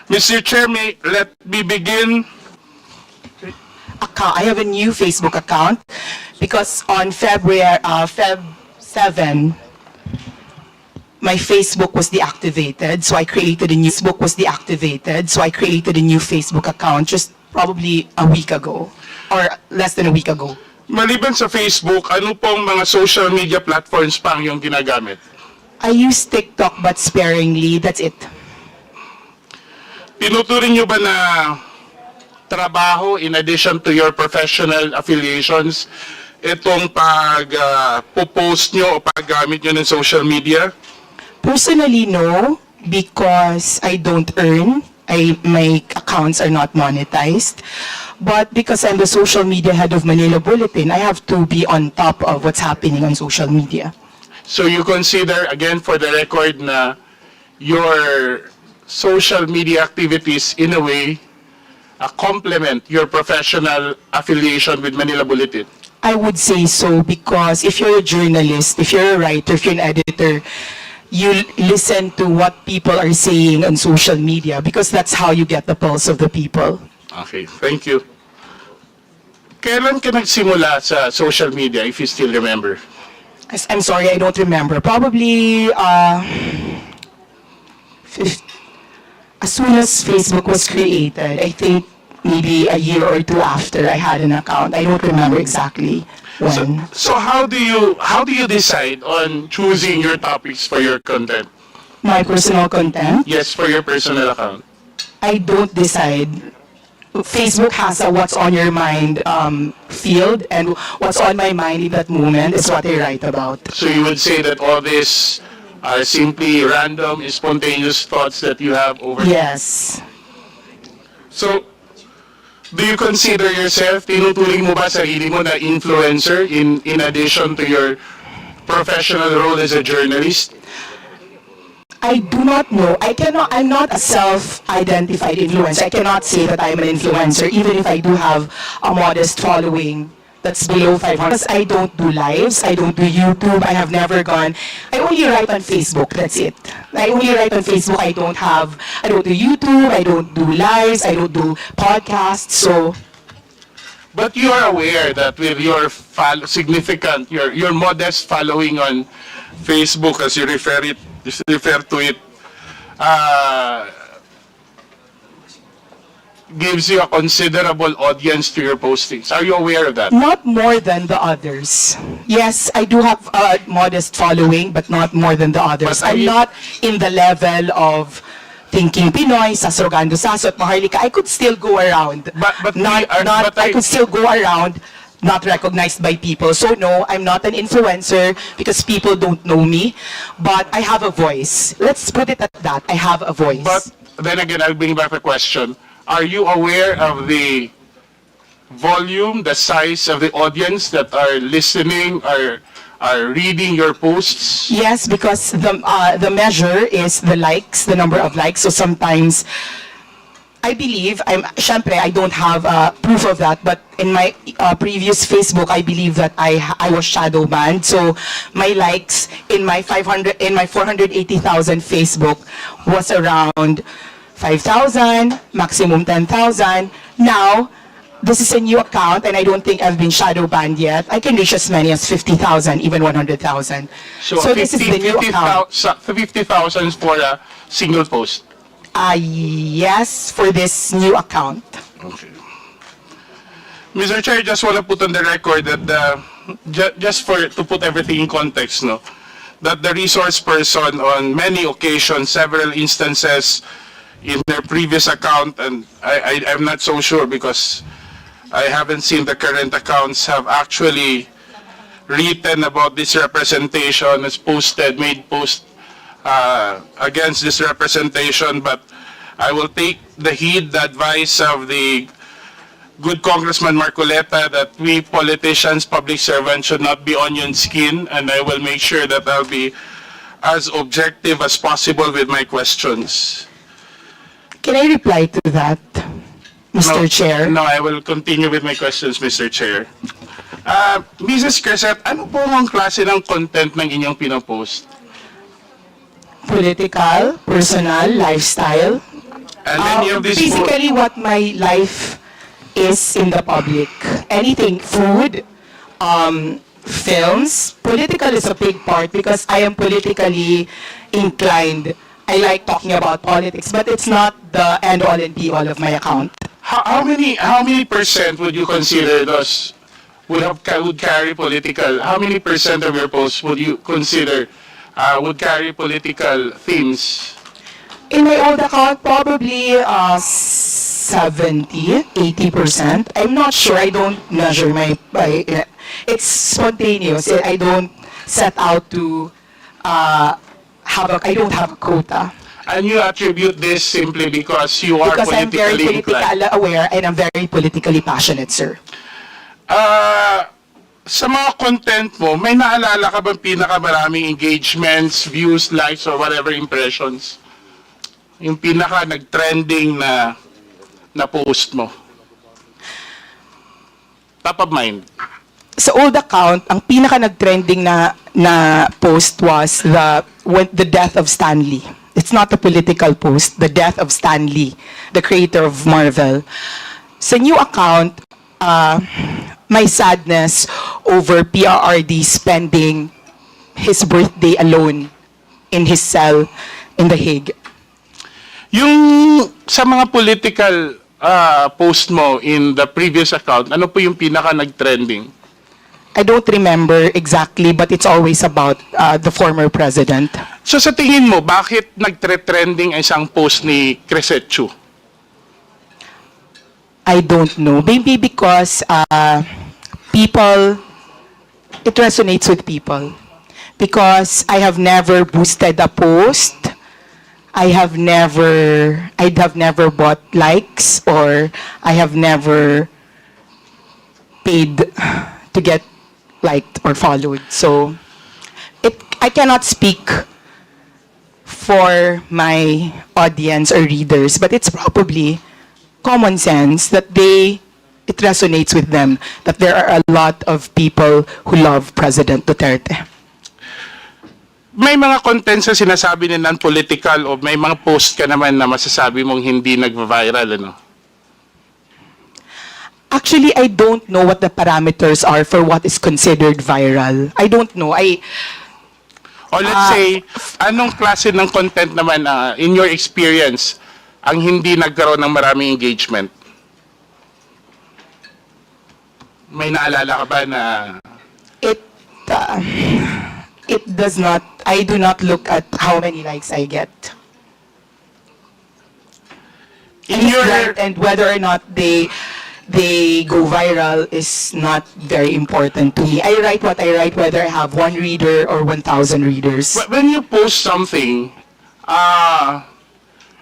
H: Mr. Chair, let me begin.
K: I have a new Facebook account because on Feb 7, my Facebook was deactivated, so I created a new Facebook account just probably a week ago or less than a week ago.
H: Maliban sa Facebook, ano pong mga social media platforms pa ang iyong ginagamit?
K: I use TikTok but sparingly, that's it.
H: Tinuturing niyo ba na trabaho in addition to your professional affiliations itong pag-post nyo o paggamit nyo ng social media?
K: Personally, no, because I don't earn my accounts are not monetized. But because I'm the social media head of Manila Bulletin, I have to be on top of what's happening on social media.
R: So you consider, again for the record, na your social media activities in a way complement your professional affiliation with Manila Bulletin?
K: I would say so because if you're a journalist, if you're a writer, if you're an editor, you listen to what people are saying on social media because that's how you get the pulse of the people.
R: Okay, thank you. Kailan ka nagsimula sa social media, if you still remember?
K: I'm sorry, I don't remember. Probably as soon as Facebook was created, I think maybe a year or two after I had an account. I don't remember exactly when.
R: So how do you decide on choosing your topics for your content?
K: My personal content?
R: Yes, for your personal account.
K: I don't decide. Facebook has a what's on your mind field, and what's on my mind in that moment is what I write about.
R: So you would say that all this are simply random, spontaneous thoughts that you have over.
K: Yes.
R: So, do you consider yourself, tinuturing mo ba sarili mo na influencer in addition to your professional role as a journalist?
K: I do not know. I'm not a self-identified influencer. I cannot say that I'm an influencer, even if I do have a modest following that's below 500. Because I don't do lives, I don't do YouTube, I have never gone. I only write on Facebook, that's it. I only write on Facebook, I don't do YouTube, I don't do lives, I don't do podcasts, so.
R: But you are aware that with your significant, your modest following on Facebook, as you refer to it, gives you a considerable audience to your postings. Are you aware of that?
K: Not more than the others. Yes, I do have a modest following, but not more than the others. I'm not in the level of Thinking Pinoy, Sasrogando Saso, at Maharlika. I could still go around. I could still go around not recognized by people. So no, I'm not an influencer because people don't know me, but I have a voice. Let's put it at that. I have a voice.
R: But then again, I'll bring back the question. Are you aware of the volume, the size of the audience that are listening, are reading your posts?
K: Yes, because the measure is the likes, the number of likes. So sometimes I believe, syempre, I don't have proof of that, but in my previous Facebook, I believe that I was shadow banned. So my likes in my 480,000 Facebook was around 5,000, maximum 10,000. Now, this is a new account, and I don't think I've been shadow banned yet. I can reach as many as 50,000, even 100,000.
R: So
K: this is the new account.
R: 50,000 for a single post?
K: Yes, for this new account.
R: Okay. Mr. Chair, just want to put on the record that to put everything in context, no, that the resource person on many occasions, several instances in their previous account, and I'm not so sure because I haven't seen the current accounts, have actually written about this representation, made post against this representation, but I will take the advice of the good Congressman Marcoleta that we politicians, public servants should not be onion skin, and I will make sure that I'll be as objective as possible with my questions.
K: Can I reply to that, Mr. Chair?
R: No, I will continue with my questions, Mr. Chair. Mrs. Crusade, ano po ang klase ng content ng inyong pinopost?
K: Political, personal, lifestyle.
R: And any of these
K: basically what my life is in the public. Anything, food, films. Political is a big part because I am politically inclined. I like talking about politics, but it's not the end all and be all of my account.
R: How many percent would you consider those would carry political? How many percent of your posts would you consider would carry political themes?
K: In my old account, probably 70-80%. I'm not sure. I don't measure it's spontaneous. I don't set out to I don't have a quota.
U: And you attribute this simply because you are
K: Because I'm very
U: politically
K: politically
U: inclined.
K: aware and I'm very politically passionate, sir.
U: Sa mga content mo, may naalala ka bang pinakamaraming engagements, views, likes, or whatever impressions? Yung pinaka nag-trending na post mo? Top of mind.
K: Sa old account, ang pinaka nag-trending na post was the death of Stan Lee. It's not a political post, the death of Stan Lee, the creator of Marvel. Sa new account, my sadness over PRRD spending his birthday alone in his cell in The Hague.
U: Yung sa mga political post mo in the previous account, ano po yung pinaka nag-trending?
K: I don't remember exactly, but it's always about the former president.
U: So sa tingin mo, bakit nag-trending ang isang post ni Crusade?
K: I don't know. Maybe because people, it resonates with people. Because I have never boosted a post. I have never bought likes, or I have never paid to get liked or followed. So I cannot speak for my audience or readers, but it's probably common sense that it resonates with them that there are a lot of people who love President Duterte.
U: May mga contents na sinasabi na non-political o may mga post ka naman na masasabi mong hindi nag-viral, ano?
K: Actually, I don't know what the parameters are for what is considered viral. I don't know.
U: Or let's say, anong klase ng content naman in your experience ang hindi nagkaroon ng maraming engagement? May naalala ka ba na...
K: It does not, I do not look at how many likes I get. And whether or not they go viral is not very important to me. I write what I write, whether I have 1 reader or 1,000 readers.
U: When you post something,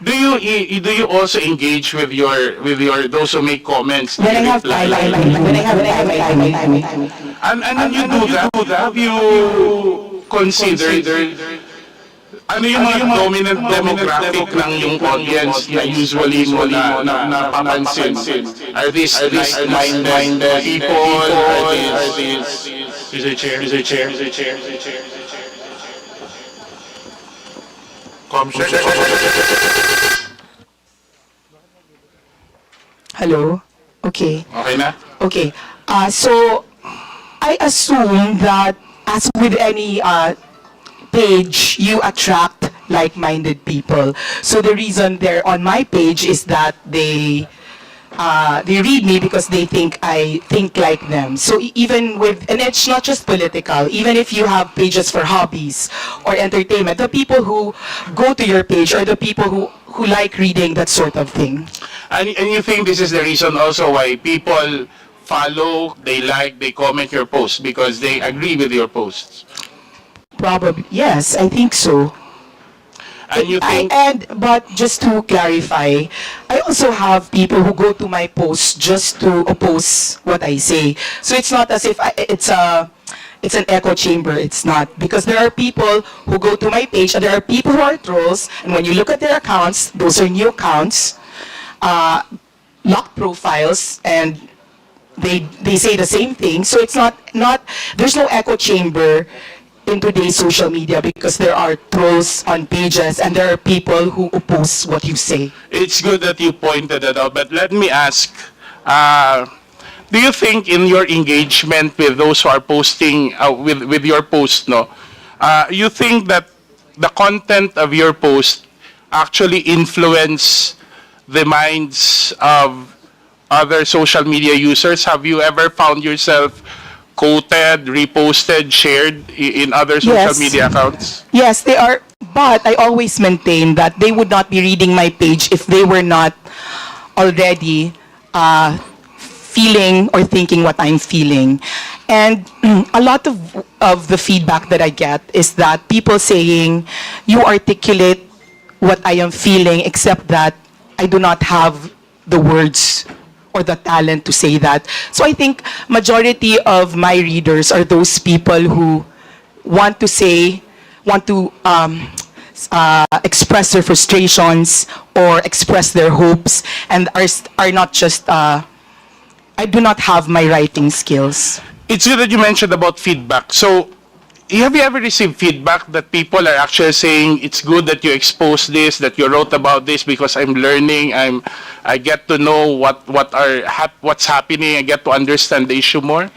U: do you also engage with your those who make comments?
K: When I have time,
U: and you do that, have you considered ano yung mga dominant demographic ng yung audience na usually mo napapansin? Are these like-minded people? Are these... Is a chair?
K: Hello? Okay.
U: Okay na?
K: Okay. So, I assume that as with any page, you attract like-minded people. So the reason they're on my page is that they read me because they think I think like them. So even with, and it's not just political, even if you have pages for hobbies or entertainment, the people who go to your page are the people who like reading that sort of thing.
U: And you think this is the reason also why people follow, they like, they comment your posts because they agree with your posts?
K: Probably, yes, I think so.
U: And you think...
K: But just to clarify, I also have people who go to my posts just to oppose what I say. So it's not as if it's an echo chamber. It's not. Because there are people who go to my page and there are people who are trolls. And when you look at their accounts, those are new accounts, locked profiles, and they say the same thing. So it's not there's no echo chamber in today's social media because there are trolls on pages and there are people who oppose what you say.
U: It's good that you pointed that out, but let me ask, do you think in your engagement with those who are posting, with your post, you think that the content of your post actually influence the minds of other social media users? Have you ever found yourself quoted, reposted, shared in other social media accounts?
K: Yes, they are, but I always maintain that they would not be reading my page if they were not already feeling or thinking what I'm feeling. And a lot of the feedback that I get is that people saying, you articulate what I am feeling, except that I do not have the words or the talent to say that. So I think majority of my readers are those people who want to express their frustrations or express their hopes, and are not just, I do not have my writing skills.
U: It's good that you mentioned about feedback. So, have you ever received feedback that people are actually saying it's good that you expose this, that you wrote about this because I'm learning, I get to know what's happening, I get to understand the issue more?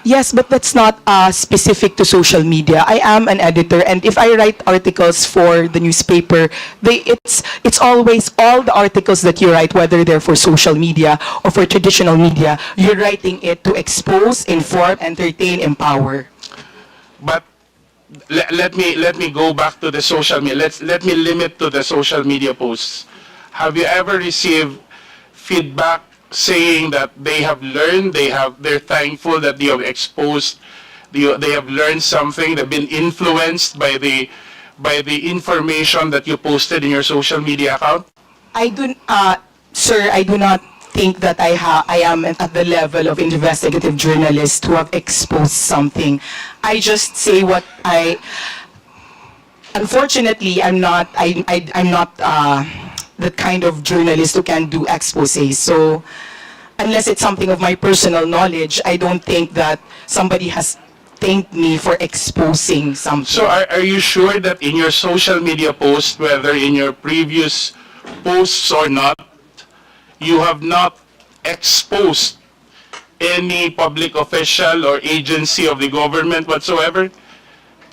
K: Yes, but that's not specific to social media. I am an editor, and if I write articles for the newspaper, it's always all the articles that you write, whether they're for social media or for traditional media, you're writing it to expose, inform, entertain, empower.
U: But let me go back to the social media. Let me limit to the social media posts. Have you ever received feedback saying that they have learned, they're thankful that you have exposed, they have learned something, they've been influenced by the information that you posted in your social media account?
K: Sir, I do not think that I am at the level of investigative journalist who have exposed something. I just say what unfortunately, I'm not the kind of journalist who can do exposés. So unless it's something of my personal knowledge, I don't think that somebody has thanked me for exposing something.
U: So are you sure that in your social media posts, whether in your previous posts or not, you have not exposed any public official or agency of the government whatsoever?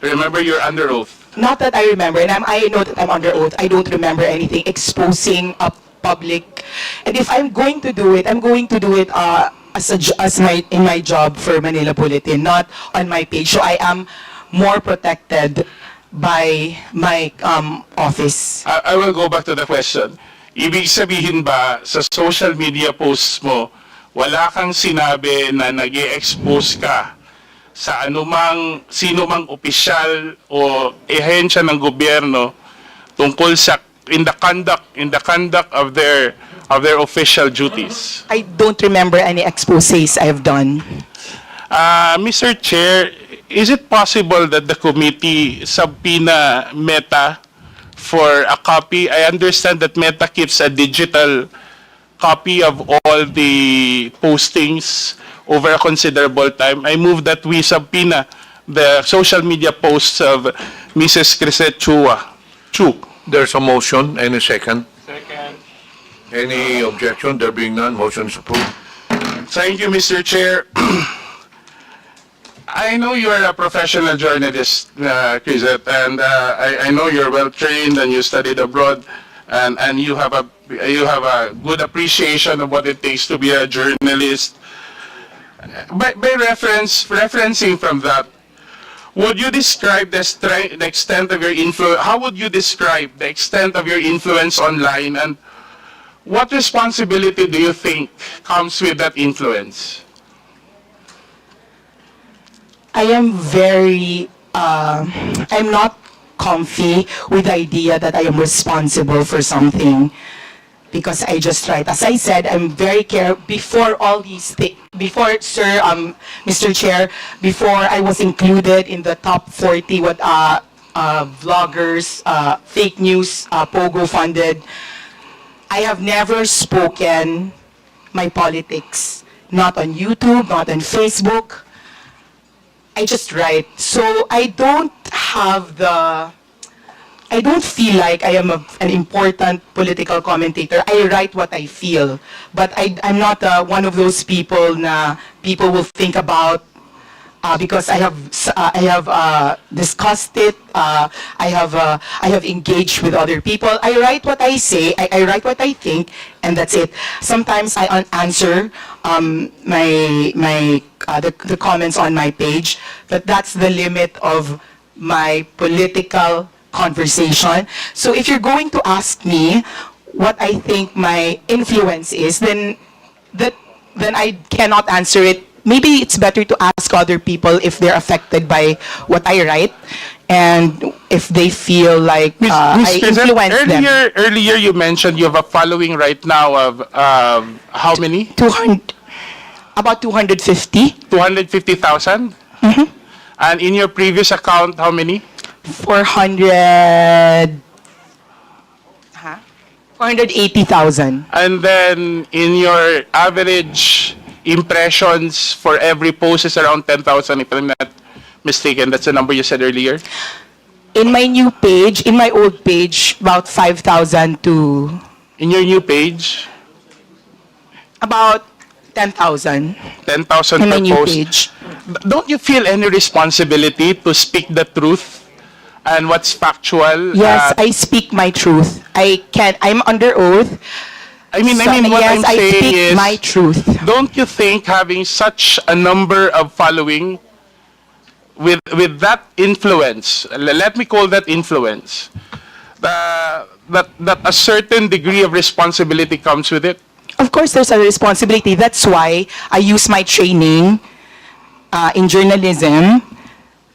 U: Remember, you're under oath.
K: Not that I remember, and I know that I'm under oath. I don't remember anything exposing a public. And if I'm going to do it, I'm going to do it in my job for Manila Bulletin, not on my page. So I am more protected by my office.
U: I will go back to the question. Ibig sabihin ba, sa social media posts mo, wala kang sinabi na nag-i-expose ka sa sino mang opisyal o ehensya ng gobyerno tungkol sa in the conduct of their official duties?
K: I don't remember any exposés I have done.
U: Mr. Chair, is it possible that the committee subpoena Meta for a copy? I understand that Meta keeps a digital copy of all the postings over a considerable time. I move that we subpoena the social media posts of Mrs. Crusade Chu.
B: There's a motion. Any second?
U: Second.
B: Any objection? There being none, motion is approved.
U: Thank you, Mr. Chair. I know you are a professional journalist, Crisette, and I know you're well trained and you studied abroad, and you have a good appreciation of what it takes to be a journalist. By referencing from that, would you describe the extent of your influence? How would you describe the extent of your influence online, and what responsibility do you think comes with that influence?
K: I am I'm not comfy with the idea that I am responsible for something because I just write. As I said, I'm very careful before all these things. Before, sir, Mr. Chair, before I was included in the top 40 vloggers, fake news, Pogo funded, I have never spoken my politics. Not on YouTube, not on Facebook. I just write. So I don't feel like I am an important political commentator. I write what I feel. But I'm not one of those people na people will think about because I have discussed it. I have engaged with other people. I write what I say. I write what I think, and that's it. Sometimes I answer the comments on my page, but that's the limit of my political conversation. So if you're going to ask me what I think my influence is, then I cannot answer it maybe it's better to ask other people if they're affected by what I write and if they feel like I influence them.
U: Earlier you mentioned you have a following right now of how many?
K: About 250.
U: 250,000? And in your previous account, how many?
K: 480,000.
U: And then in your average impressions for every post is around 10,000, if I'm not mistaken. That's the number you said earlier.
K: In my new page, in my old page, about 5,000 to...
U: In your new page?
K: About 10,000.
U: 10,000
K: in my
U: per
K: new
U: post.
K: page.
U: Don't you feel any responsibility to speak the truth and what's factual?
K: Yes, I speak my truth. I'm under oath.
U: I mean, what
K: yes,
U: I'm
K: I
U: saying
K: speak
U: is,
K: my truth.
U: don't you think having such a number of following with that influence, let me call that influence, that a certain degree of responsibility comes with it?
K: Of course, there's a responsibility. That's why I use my training in journalism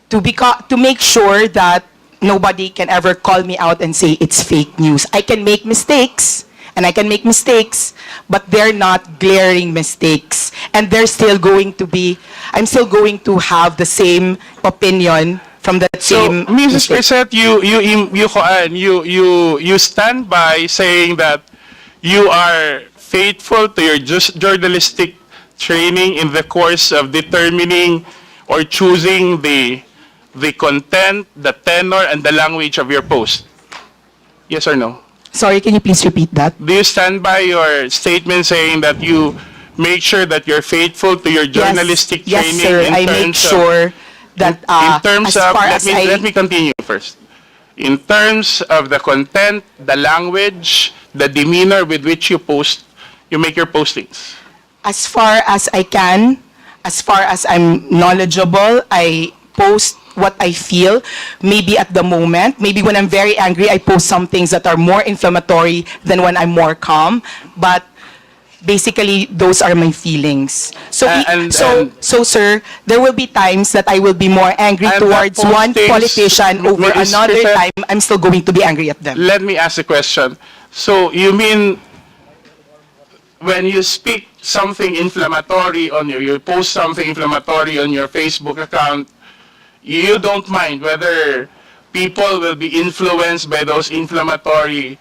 K: to make sure that nobody can ever call me out and say it's fake news. I can make mistakes, but they're not glaring mistakes. And I'm still going to have the same opinion from that same
U: Mrs.
K: mistake.
U: Preset, you stand by saying that you are faithful to your journalistic training in the course of determining or choosing the content, the tenor, and the language of your post. Yes or no?
K: Sorry, can you please repeat that?
U: Do you stand by your statement saying that you make sure that you're faithful to your journalistic training?
K: Yes, sir. I make sure that
U: in terms
K: as
U: of,
K: far as
U: let me continue first. In terms of the content, the language, the demeanor with which you make your postings.
K: As far as I can, as far as I'm knowledgeable, I post what I feel. Maybe at the moment, maybe when I'm very angry, I post some things that are more inflammatory than when I'm more calm. But basically, those are my feelings. So, sir, there will be times that I will be more angry
U: And
K: towards
U: the
K: one
U: postings,
K: politician over
U: Ms.
K: another
U: Preset,
K: time. I'm still going to be angry at them.
U: Let me ask a question. So you mean when you speak something inflammatory you post something inflammatory on your Facebook account, you don't mind whether people will be influenced by those inflammatory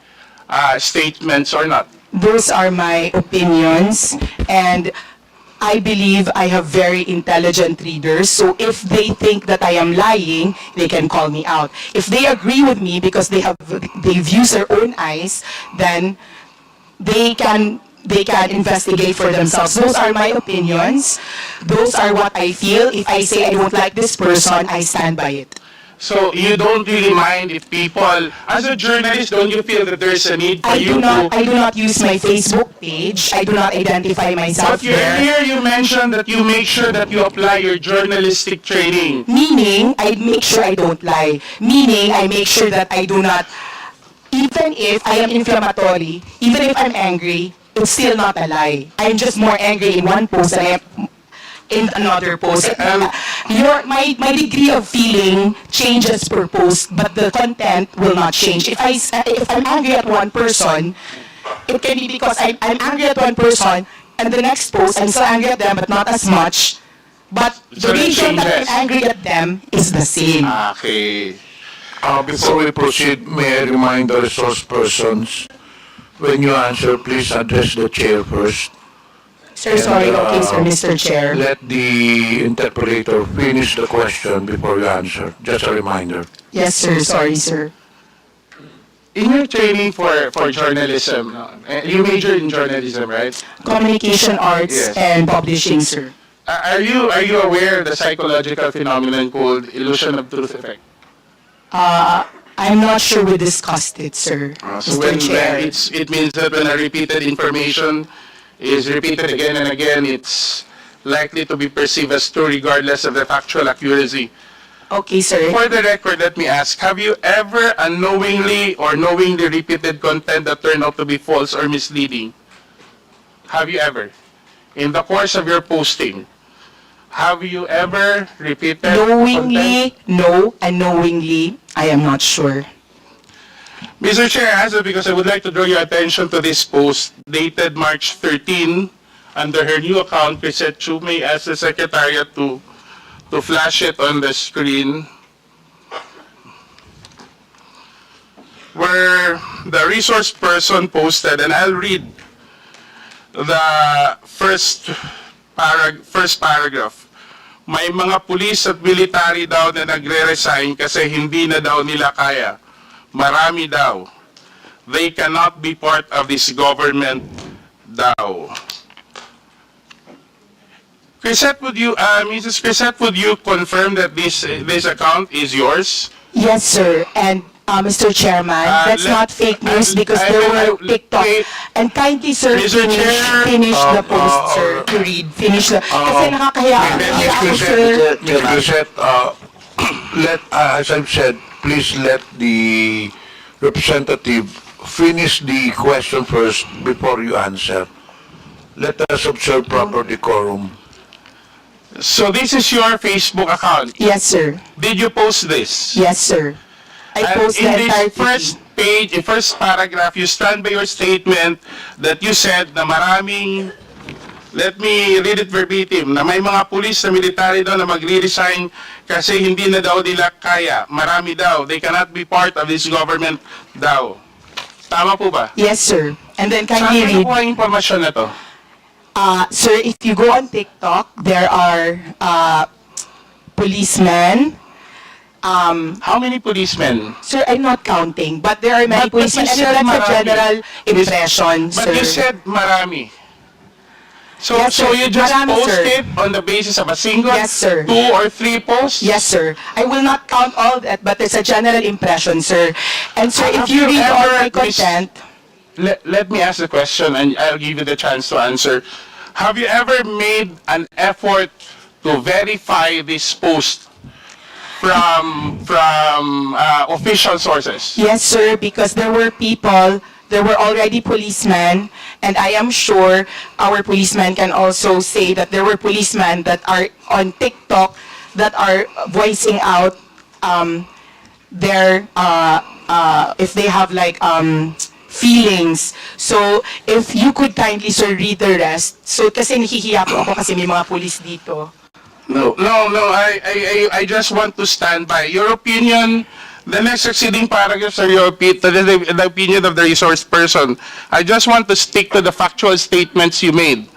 U: statements or not?
K: Those are my opinions, and I believe I have very intelligent readers, so if they think that I am lying, they can call me out. If they agree with me because they've used their own eyes, then they can investigate for themselves. Those are my opinions. Those are what I feel. If I say I don't like this person, I stand by it.
U: So you don't really mind if people, as a journalist, don't you feel that there's a need for
K: I
U: you
K: do
U: to...
K: not use my Facebook page. I do not identify myself
U: But earlier you mentioned that you make sure that you apply your journalistic training.
K: Meaning, I make sure I don't lie. Meaning, I make sure that I do not, even if I am inflammatory, even if I'm angry, it's still not a lie. I'm just more angry in one post than I am in another post. My degree of feeling changes per post, but the content will not change. If I'm angry at one person, it can be because I'm angry at one person, and the next post I'm still angry at them, but not as much. But the reason that I'm angry at them is the same.
U: Okay.
B: Before we proceed, may I remind the resource persons, when you answer, please address the chair first.
K: Sir, sorry, okay, sir, Mr. Chair.
B: Let the interpreter finish the question before you answer. Just a reminder.
K: Yes, sir, sorry, sir.
U: In your training for journalism, you major in journalism, right?
K: Communication arts
U: Yes.
K: and publishing, sir.
U: Are you aware of the psychological phenomenon called illusion of truth effect?
K: I'm not sure we discussed it, sir.
U: So
K: Mr. Chair.
U: it means that when a repeated information is repeated again and again, it's likely to be perceived as true regardless of the factual accuracy.
K: Okay, sir.
U: For the record, let me ask, have you ever unknowingly or knowingly repeated content that turned out to be false or misleading? Have you ever? In the course of your posting, Have you ever repeated
K: Knowingly, no, and knowingly, I am not sure.
U: Mr. Chair, also because I would like to draw your attention to this post dated March 13 under her new account, Crusade. May ask the Secretariat to flash it on the screen, where the resource person posted, and I'll read the first paragraph. May mga pulis at military daw na nagre-resign kasi hindi na daw nila kaya. Marami daw. They cannot be part of this government daw. Crisette, Mrs. Crisette, would you confirm that this account is yours?
K: Yes, sir. And Mr. Chairman, that's not fake news because there were TikTok. And kindly, sir,
U: Mr. Chair,
K: finish the post, sir, to read. Finish the... Kasi nakakahiya ako, sir.
B: Ms. Crisette, as I've said, please let the representative finish the question first before you answer. Let us observe proper decorum.
U: So this is your Facebook account?
K: Yes, sir.
U: Did you post this?
K: Yes, sir. I post the
U: in this
K: entire
U: first page, first paragraph, you stand by your statement that you said na maraming, let me read it verbatim, na may mga pulis na military daw na magre-resign kasi hindi na daw nila kaya. Marami daw. They cannot be part of this government daw. Tama po ba?
K: Yes, sir. And then
U: Saan
K: kindly read.
U: nakuha ang impormasyon na to?
K: Sir, if you go on TikTok, there are policemen.
U: How many policemen?
K: Sir, I'm not counting, but there are many
U: But
K: policemen,
U: you
K: and
U: said
K: that's a
U: marami.
K: general impression,
U: But
K: sir.
U: you said marami. So,
K: Yes,
U: so
K: sir.
U: you just
K: Marami, sir.
U: posted on the basis of a single,
K: Yes, sir.
U: 2 or 3 posts?
K: Yes, sir. I will not count all that, but it's a general impression, sir. And sir, if
U: Have
K: you
U: you
K: read all
U: ever
K: my content,
U: Let me ask the question and I'll give you the chance to answer. Have you ever made an effort to verify this post from official sources?
K: yes, sir, because there were people, there were already policemen, and I am sure our policemen can also say that there were policemen that are on TikTok that are voicing out their, if they have like feelings. So, if you could kindly, sir, read the rest. So, kasi nahihiya po ako kasi may mga police dito.
U: No. I just want to stand by your opinion. The next succeeding paragraphs are your the opinion of the resource person. I just want to stick to the factual statements you made.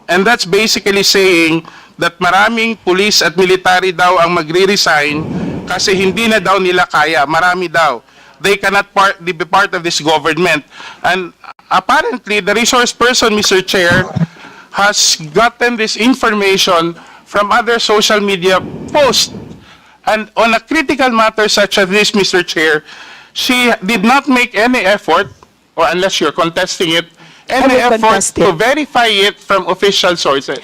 U: And that's basically saying that maraming police at military daw ang magre-resign kasi hindi na daw nila kaya. Marami daw. They cannot be part of this government. And apparently, the resource person, Mr. Chair, has gotten this information from other social media posts. And on a critical matter such as this, Mr. Chair, she did not make any effort, or unless you're contesting it, any effort to verify it from official sources.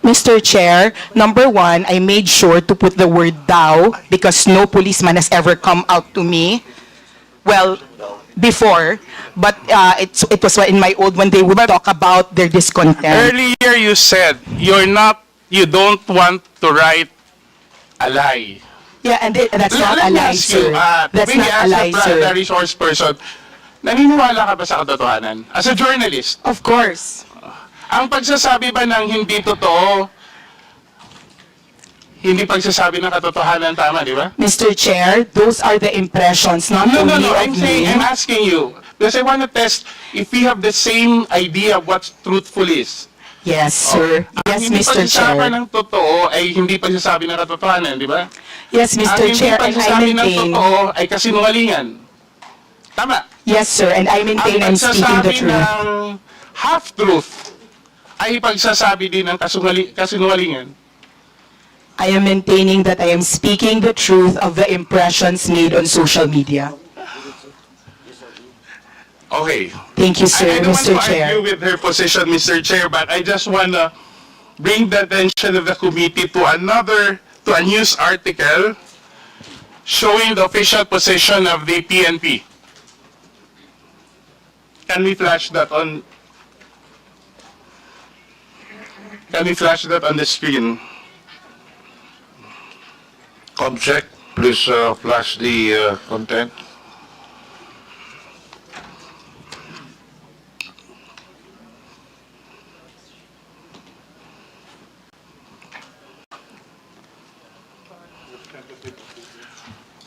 K: Mr. Chair, number one, I made sure to put the word thou because no policeman has ever come out to me. Well, before, but it was in my old when they would talk about their discontent.
U: Earlier you said you don't want to write a lie.
K: Yeah, and that's not a
U: Let me
K: lie,
U: ask you,
K: sir. That's
U: maybe
K: not a
U: as
K: lie,
U: the
K: sir.
U: resource person, naniniwala ka ba sa katotohanan? As a journalist,
K: Of course.
U: ang pagsasabi ba ng hindi totoo, hindi pagsasabi ng katotohanan, tama, di ba?
K: Mr. Chair, those are the impressions, not
U: No,
K: only
U: I'm
K: of
U: saying,
K: me.
U: I'm asking you, because I want to test if we have the same idea of what truthful is.
K: Yes, sir. Yes,
U: Ang hindi
K: Mr.
U: pagsasabi
K: Chair.
U: ng totoo ay hindi pagsasabi ng katotohanan, di ba?
K: Yes, Mr.
U: Ang hindi
K: Chair, and I
U: pagsasabi ng
K: maintain.
U: totoo ay kasinungalingan. Tama.
K: Yes, sir, and I maintain I'm speaking the
U: Ang pagsasabi
K: truth.
U: ng half-truth ay pagsasabi din ng kasinungalingan.
K: I am maintaining that I am speaking the truth of the impressions made on social media.
U: Okay.
K: Thank you, sir,
U: I don't
K: Mr.
U: want to
K: Chair.
U: argue with her position, Mr. Chair, but I just want to bring the attention of the committee to a news article showing the official position of the PNP. Can we flash that on? Can we flash that on the screen?
B: Comsec, please flash the content.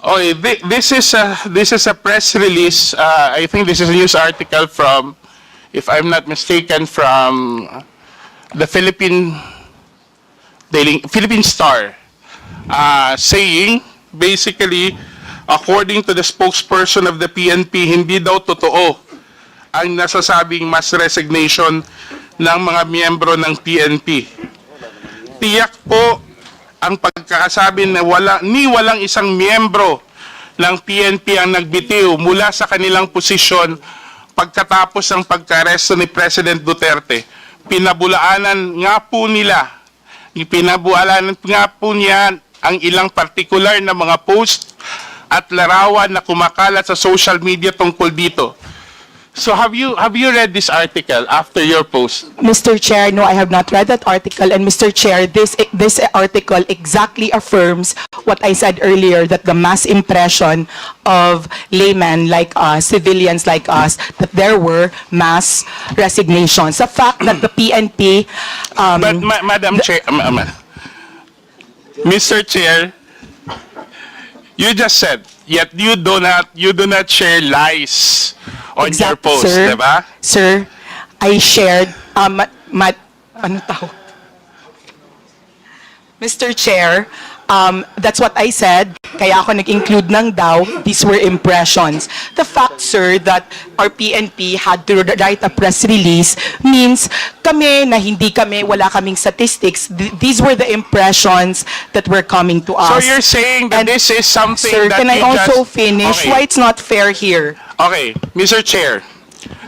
U: Okay, this is a press release. I think this is a news article from, if I'm not mistaken, from the Philippine Star, saying basically, according to the spokesperson of the PNP, hindi daw totoo ang nasasabing mass resignation ng mga miyembro ng PNP. Tiyak po ang pagkakasabi na walang isang miyembro ng PNP ang nagbitiw mula sa kanilang posisyon pagkatapos ng pagka-aresto ni President Duterte. Pinabulaanan nga po niya ang ilang partikular na mga post at larawan na kumakalat sa social media tungkol dito. So have you read this article after your post?
K: Mr. Chair, no, I have not read that article. And Mr. Chair, this article exactly affirms what I said earlier, that the mass impression of laymen like us, civilians like us, that there were mass resignations. The fact that the PNP...
U: But Madam Chair, Mr. Chair, you just said, yet you do not share lies on your post,
K: sir,
U: diba?
K: Sir, I shared, Mr. Chair, that's what I said, kaya ako nag-include ng daw, these were impressions. The fact, sir, that our PNP had to write a press release means kami na hindi kami, wala kaming statistics, these were the impressions that were coming to us.
U: So you're saying that this is something
K: sir,
U: that
K: can I
U: you
K: also
U: just...
K: finish?
U: Okay.
K: Why it's not fair here?
U: Okay, Mr. Chair,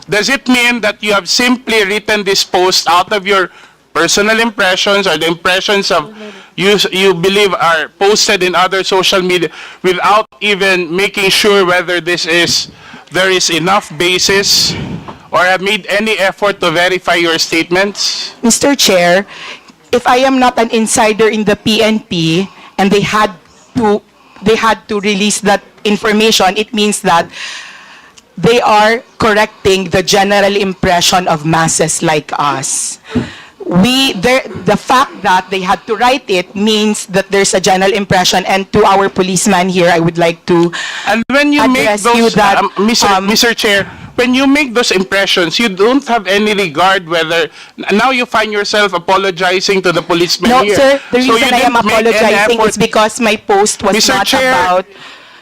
U: does it mean that you have simply written this post out of your personal impressions or the impressions of you believe are posted in other social media without even making sure whether there is enough basis or have made any effort to verify your statements?
K: Mr. Chair, if I am not an insider in the PNP and they had to release that information, it means that they are correcting the general impression of masses like us. The fact that they had to write it means that there's a general impression, and to our policeman here, I would like to
U: and when you make
K: address
U: those,
K: you that,
U: Mr. Chair, when you make those impressions, you don't have any regard whether now you find yourself apologizing to the policeman
K: No,
U: here.
K: sir, the
U: So
K: reason
U: you
K: I am
U: didn't make any
K: apologizing
U: effort-
K: is because my post was
U: Mr.
K: not
U: Chair.
K: about...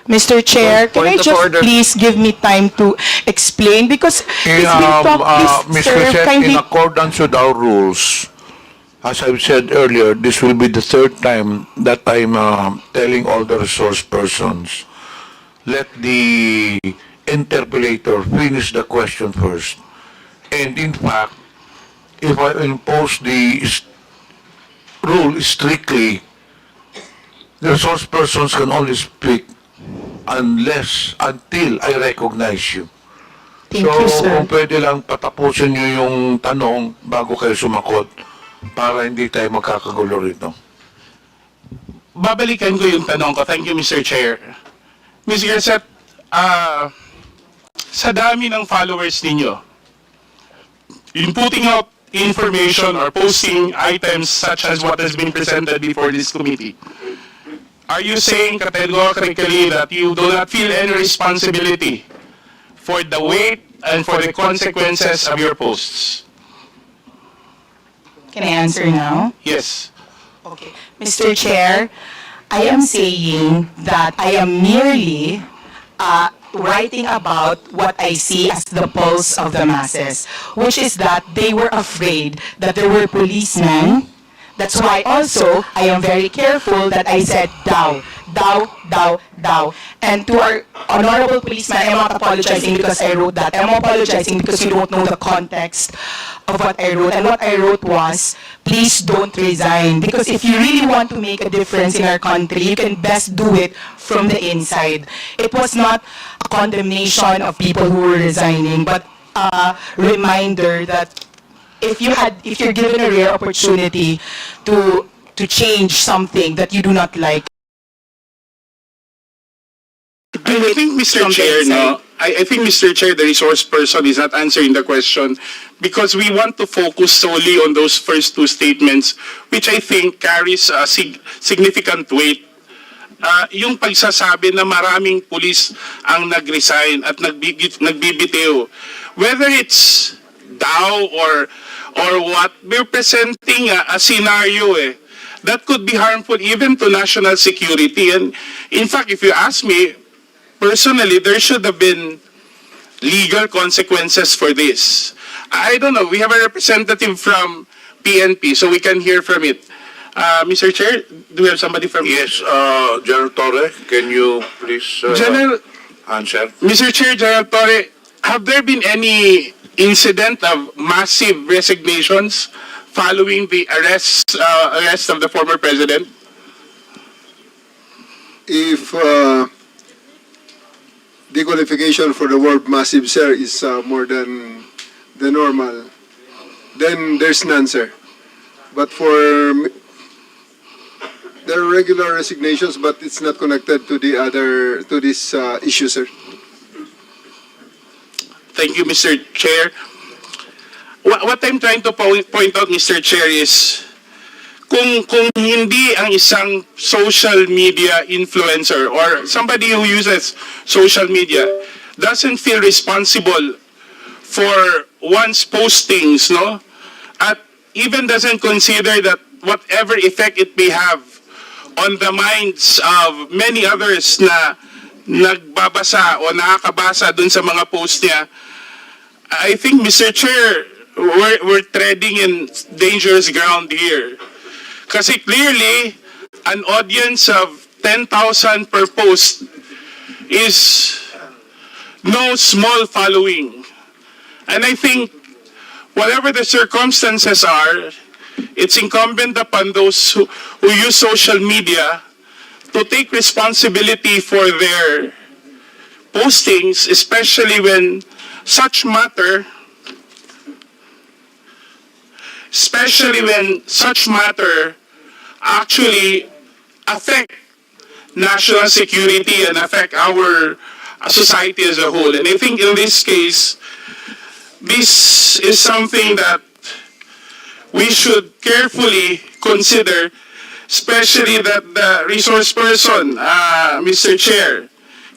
K: Mr. Chair, can I
B: Point of
K: just
B: order.
K: please give me time to explain? Because
B: In,
K: it's been talked,
B: Ms.
K: sir,
B: Crisette, in
K: kindly...
B: accordance with our rules, as I've said earlier, this will be the third time that I'm telling all the resource persons, let the interpellator finish the question first. And in fact, if I impose the rule strictly, the resource persons can only speak until I recognize you.
K: Thank you, sir.
B: Kung pwede lang patapusin nyo yung tanong bago kayo sumakot para hindi tayo magkakagulo rito.
U: Babalikan ko yung tanong ko. Thank you, Mr. Chair. Ms. Garcet, sa dami ng followers ninyo, in putting out information or posting items such as what has been presented before this committee, are you saying categorically that you do not feel any responsibility for the weight and for the consequences of your posts?
K: Can I answer now?
U: Yes.
K: Okay. Mr. Chair, I am saying that I am merely writing about what I see as the pulse of the masses, which is that they were afraid that there were policemen. That's why also I am very careful that I said thou. And to our honorable policeman, I am not apologizing because I wrote that. I am apologizing because you don't know the context of what I wrote. And what I wrote was, please don't resign. Because if you really want to make a difference in our country, you can best do it from the inside. It was not a condemnation of people who were resigning, but a reminder that if you're given a rare opportunity to change something that you do not like,
U: I think, Mr. Chair, no, I think, Mr. Chair, the resource person is not answering the question because we want to focus solely on those first two statements, which I think carries a significant weight. Yung pagsasabi na maraming pulis ang nag-resign at nagbibitiw, whether it's Dow or what, we're presenting a scenario that could be harmful even to national security. And in fact, if you ask me, personally, there should have been legal consequences for this. I don't know, we have a representative from PNP, so we can hear from it. Mr. Chair, do we have somebody from...
B: Yes, General Torre, can you please answer?
U: Mr. Chair, General Torre, have there been any incident of massive resignations following the arrest of the former president?
N: If the qualification for the word massive, sir, is more than the normal, then there's none, sir. But for there are regular resignations, but it's not connected to this issue, sir.
U: Thank you, Mr. Chair. What I'm trying to point out, Mr. Chair, is kung hindi ang isang social media influencer or somebody who uses social media doesn't feel responsible for one's postings, no? At even doesn't consider that whatever effect it may have on the minds of many others na nagbabasa o nakakabasa dun sa mga post niya, I think, Mr. Chair, we're treading in dangerous ground here. Kasi clearly, an audience of 10,000 per post is no small following. And I think, whatever the circumstances are, it's incumbent upon those who use social media to take responsibility for their postings, especially when such matter actually affect national security and affect our society as a whole. And I think in this case, this is something that we should carefully consider, especially that the resource person, Mr. Chair,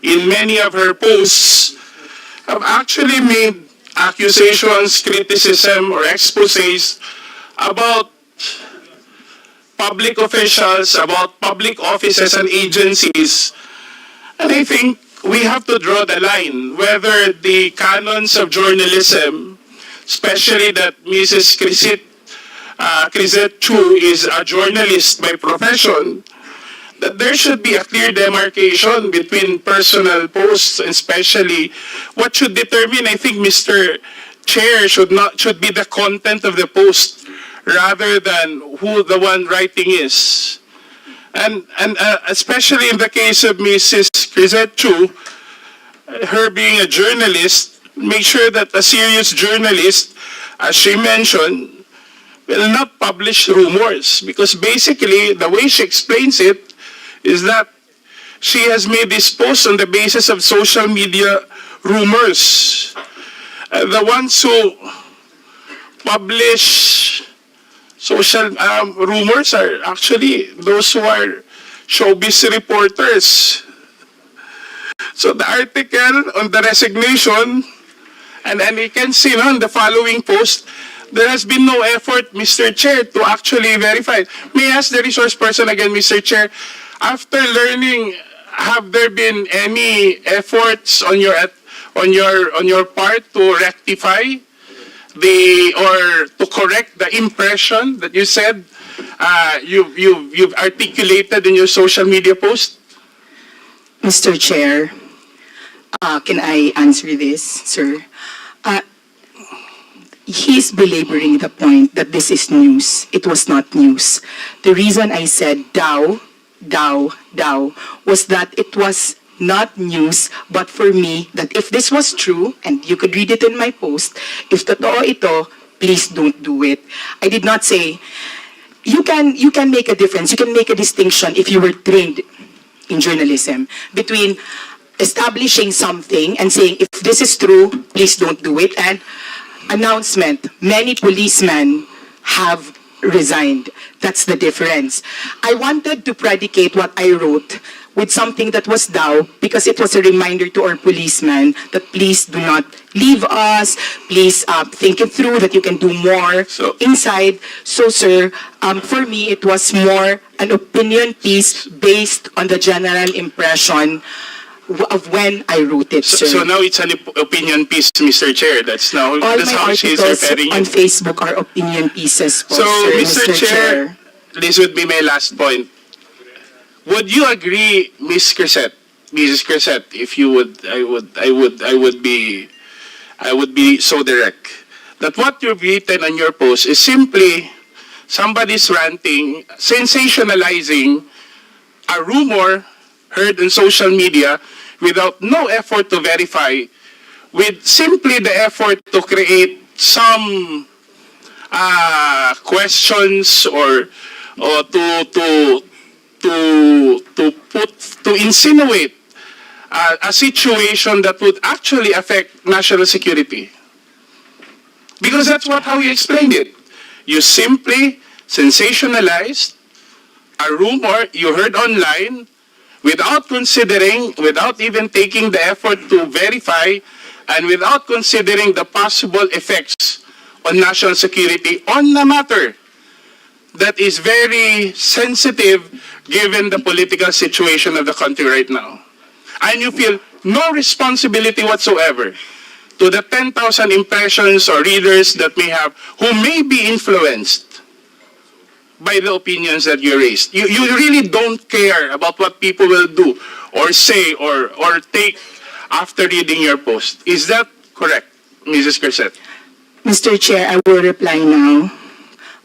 U: in many of her posts, have actually made accusations, criticism, or exposés about public officials, about public offices and agencies. And I think we have to draw the line whether the canons of journalism, especially that Mrs. Crisette Chu is a journalist by profession, that there should be a clear demarcation between personal posts, and especially what should determine, I think, Mr. Chair, should be the content of the post rather than who the one writing is. And especially in the case of Mrs. Crisette Chu, her being a journalist, make sure that a serious journalist, as she mentioned, will not publish rumors, because basically the way she explains it is that she has made this post on the basis of social media rumors. The ones who publish social rumors are actually those who are showbiz reporters. So the article on the resignation, and you can see on the following post, there has been no effort, Mr. Chair, to actually verify. May I ask the resource person again, Mr. Chair, after learning, have there been any efforts on your part to rectify or to correct the impression that you said you've articulated in your social media post?
A: Mr. Chair, can I answer this, sir? He's belaboring the point that this is news. It was not news. The reason I said Dow was that it was not news, but for me, that if this was true, and you could read it in my post, if totoo ito, please don't do it. I did not say, you can make a difference, you can make a distinction if you were trained in journalism between establishing something and saying, if this is true, please don't do it. And announcement, many policemen have resigned. That's the difference. I wanted to predicate what I wrote with something that was Dow because it was a reminder to our policemen that please do not leave us, please think it through, that you can do more inside. So sir, for me it was more an opinion piece based on the general impression of when I wrote it, sir.
U: So now it's an opinion piece, Mr. Chair. That's
A: All
U: that's
A: my
U: how she's
A: articles
U: referring
A: on
U: it.
A: Facebook are opinion pieces po,
U: So,
A: sir,
U: Mr. Chair, this would be my last point. Would you agree, Mrs. Crusade, if you would, I would be so direct that what you've written on your post is simply somebody's ranting, sensationalizing a rumor heard on social media without no effort to verify, with simply the effort to create some questions or to insinuate a situation that would actually affect national security. Because that's how you explained it. You simply sensationalized a rumor you heard online without considering, without even taking the effort to verify, and without considering the possible effects on national security on a matter that is very sensitive given the political situation of the country right now. And you feel no responsibility whatsoever to the 10,000 impressions or readers that may have, who may be influenced by the opinions that you raised. You really don't care about what people will do or say or take after reading your post. Is that correct, Mrs. Crusade?
A: Mr. Chair, I will reply now.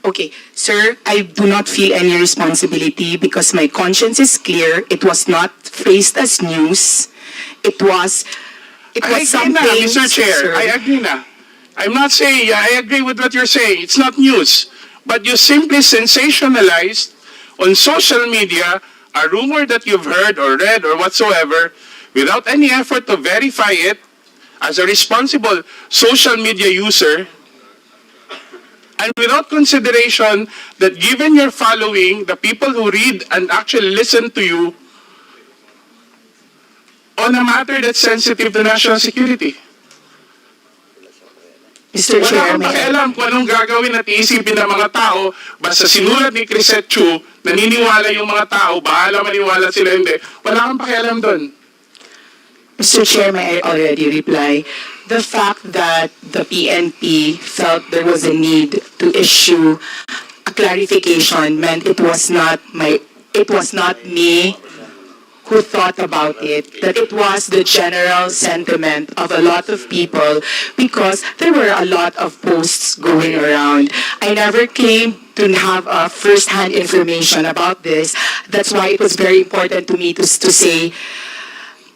A: Okay, sir, I do not feel any responsibility because my conscience is clear. It was not phrased as news. It was something.
U: I agree na, Mr. Chair.
A: Sir.
U: I agree na. I'm not saying, I agree with what you're saying. It's not news. But you simply sensationalized on social media a rumor that you've heard or read or whatsoever without any effort to verify it as a responsible social media user, and without consideration that given your following, the people who read and actually listen to you on a matter that's sensitive to national security.
A: Mr.
U: Wala
A: Chair,
U: kang pakialam kung anong gagawin at iisipin ng mga tao, basta sinulat ni Crusade Chu, naniniwala yung mga tao, bahala maniwala sila hindi. Wala kang pakialam doon.
A: Mr. Chair, may I already reply? The fact that the PNP felt there was a need to issue a clarification meant it was not me who thought about it, that it was the general sentiment of a lot of people because there were a lot of posts going around. I never claimed to have first-hand information about this. That's why it was very important to me to say,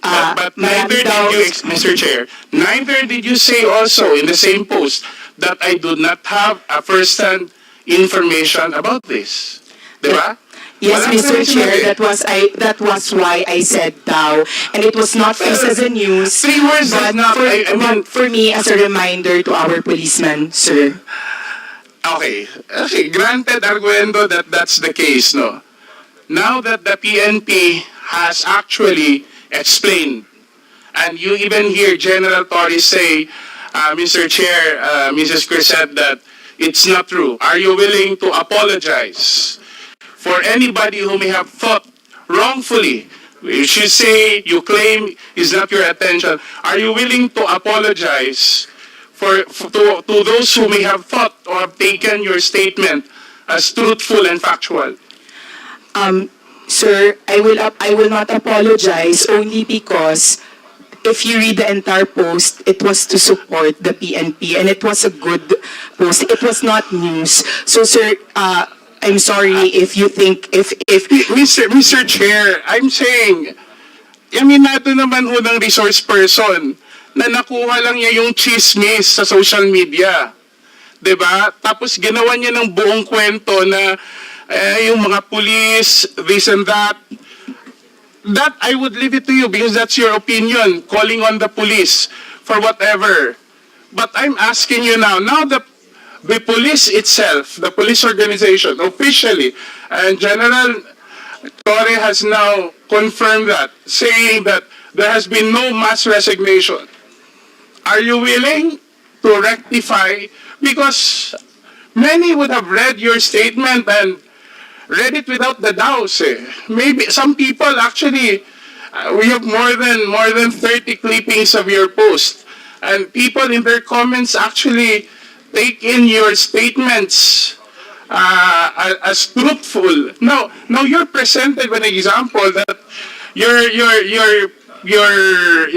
U: But neither did you, Mr. Chair, neither did you say also in the same post that I do not have a first-hand information about this. Diba?
A: Yes, Mr. Chair, that was why I said Dow, and it was not phrased as a news.
U: 3 words
A: but
U: is not,
A: but for me as a reminder to our policemen, sir.
U: Okay, granted arguendo that that's the case, no? Now that the PNP has actually explained, and you even hear General Torres say, Mr. Chair, Mrs. Crusade, that it's not true. Are you willing to apologize for anybody who may have thought wrongfully, which you say, you claim is not your attention? Are you willing to apologize to those who may have thought or have taken your statement as truthful and factual?
A: Sir, I will not apologize only because if you read the entire post, it was to support the PNP and it was a good post. It was not news. So, sir, I'm sorry if you think if
U: Mr. Chair, I'm saying, yaminado naman ho ng resource person na nakuha lang niya yung chismis sa social media. 'Di ba? Tapos ginawa niya ng buong kwento na yung mga police, this and that. that I would leave it to you because that's your opinion, calling on the police for whatever. But I'm asking you now the police itself, the police organization, officially, and General Torre has now confirmed that, saying that there has been no mass resignation. Are you willing to rectify? Because many would have read your statement and read it without the doubts. Maybe some people actually, we have more than 30 clippings of your post, and people in their comments actually take in your statements as truthful. Now you're presented with an example that your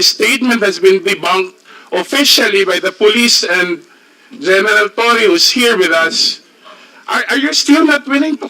U: statement has been debunked officially by the police and General Torre, who's here with us. Are you still not willing to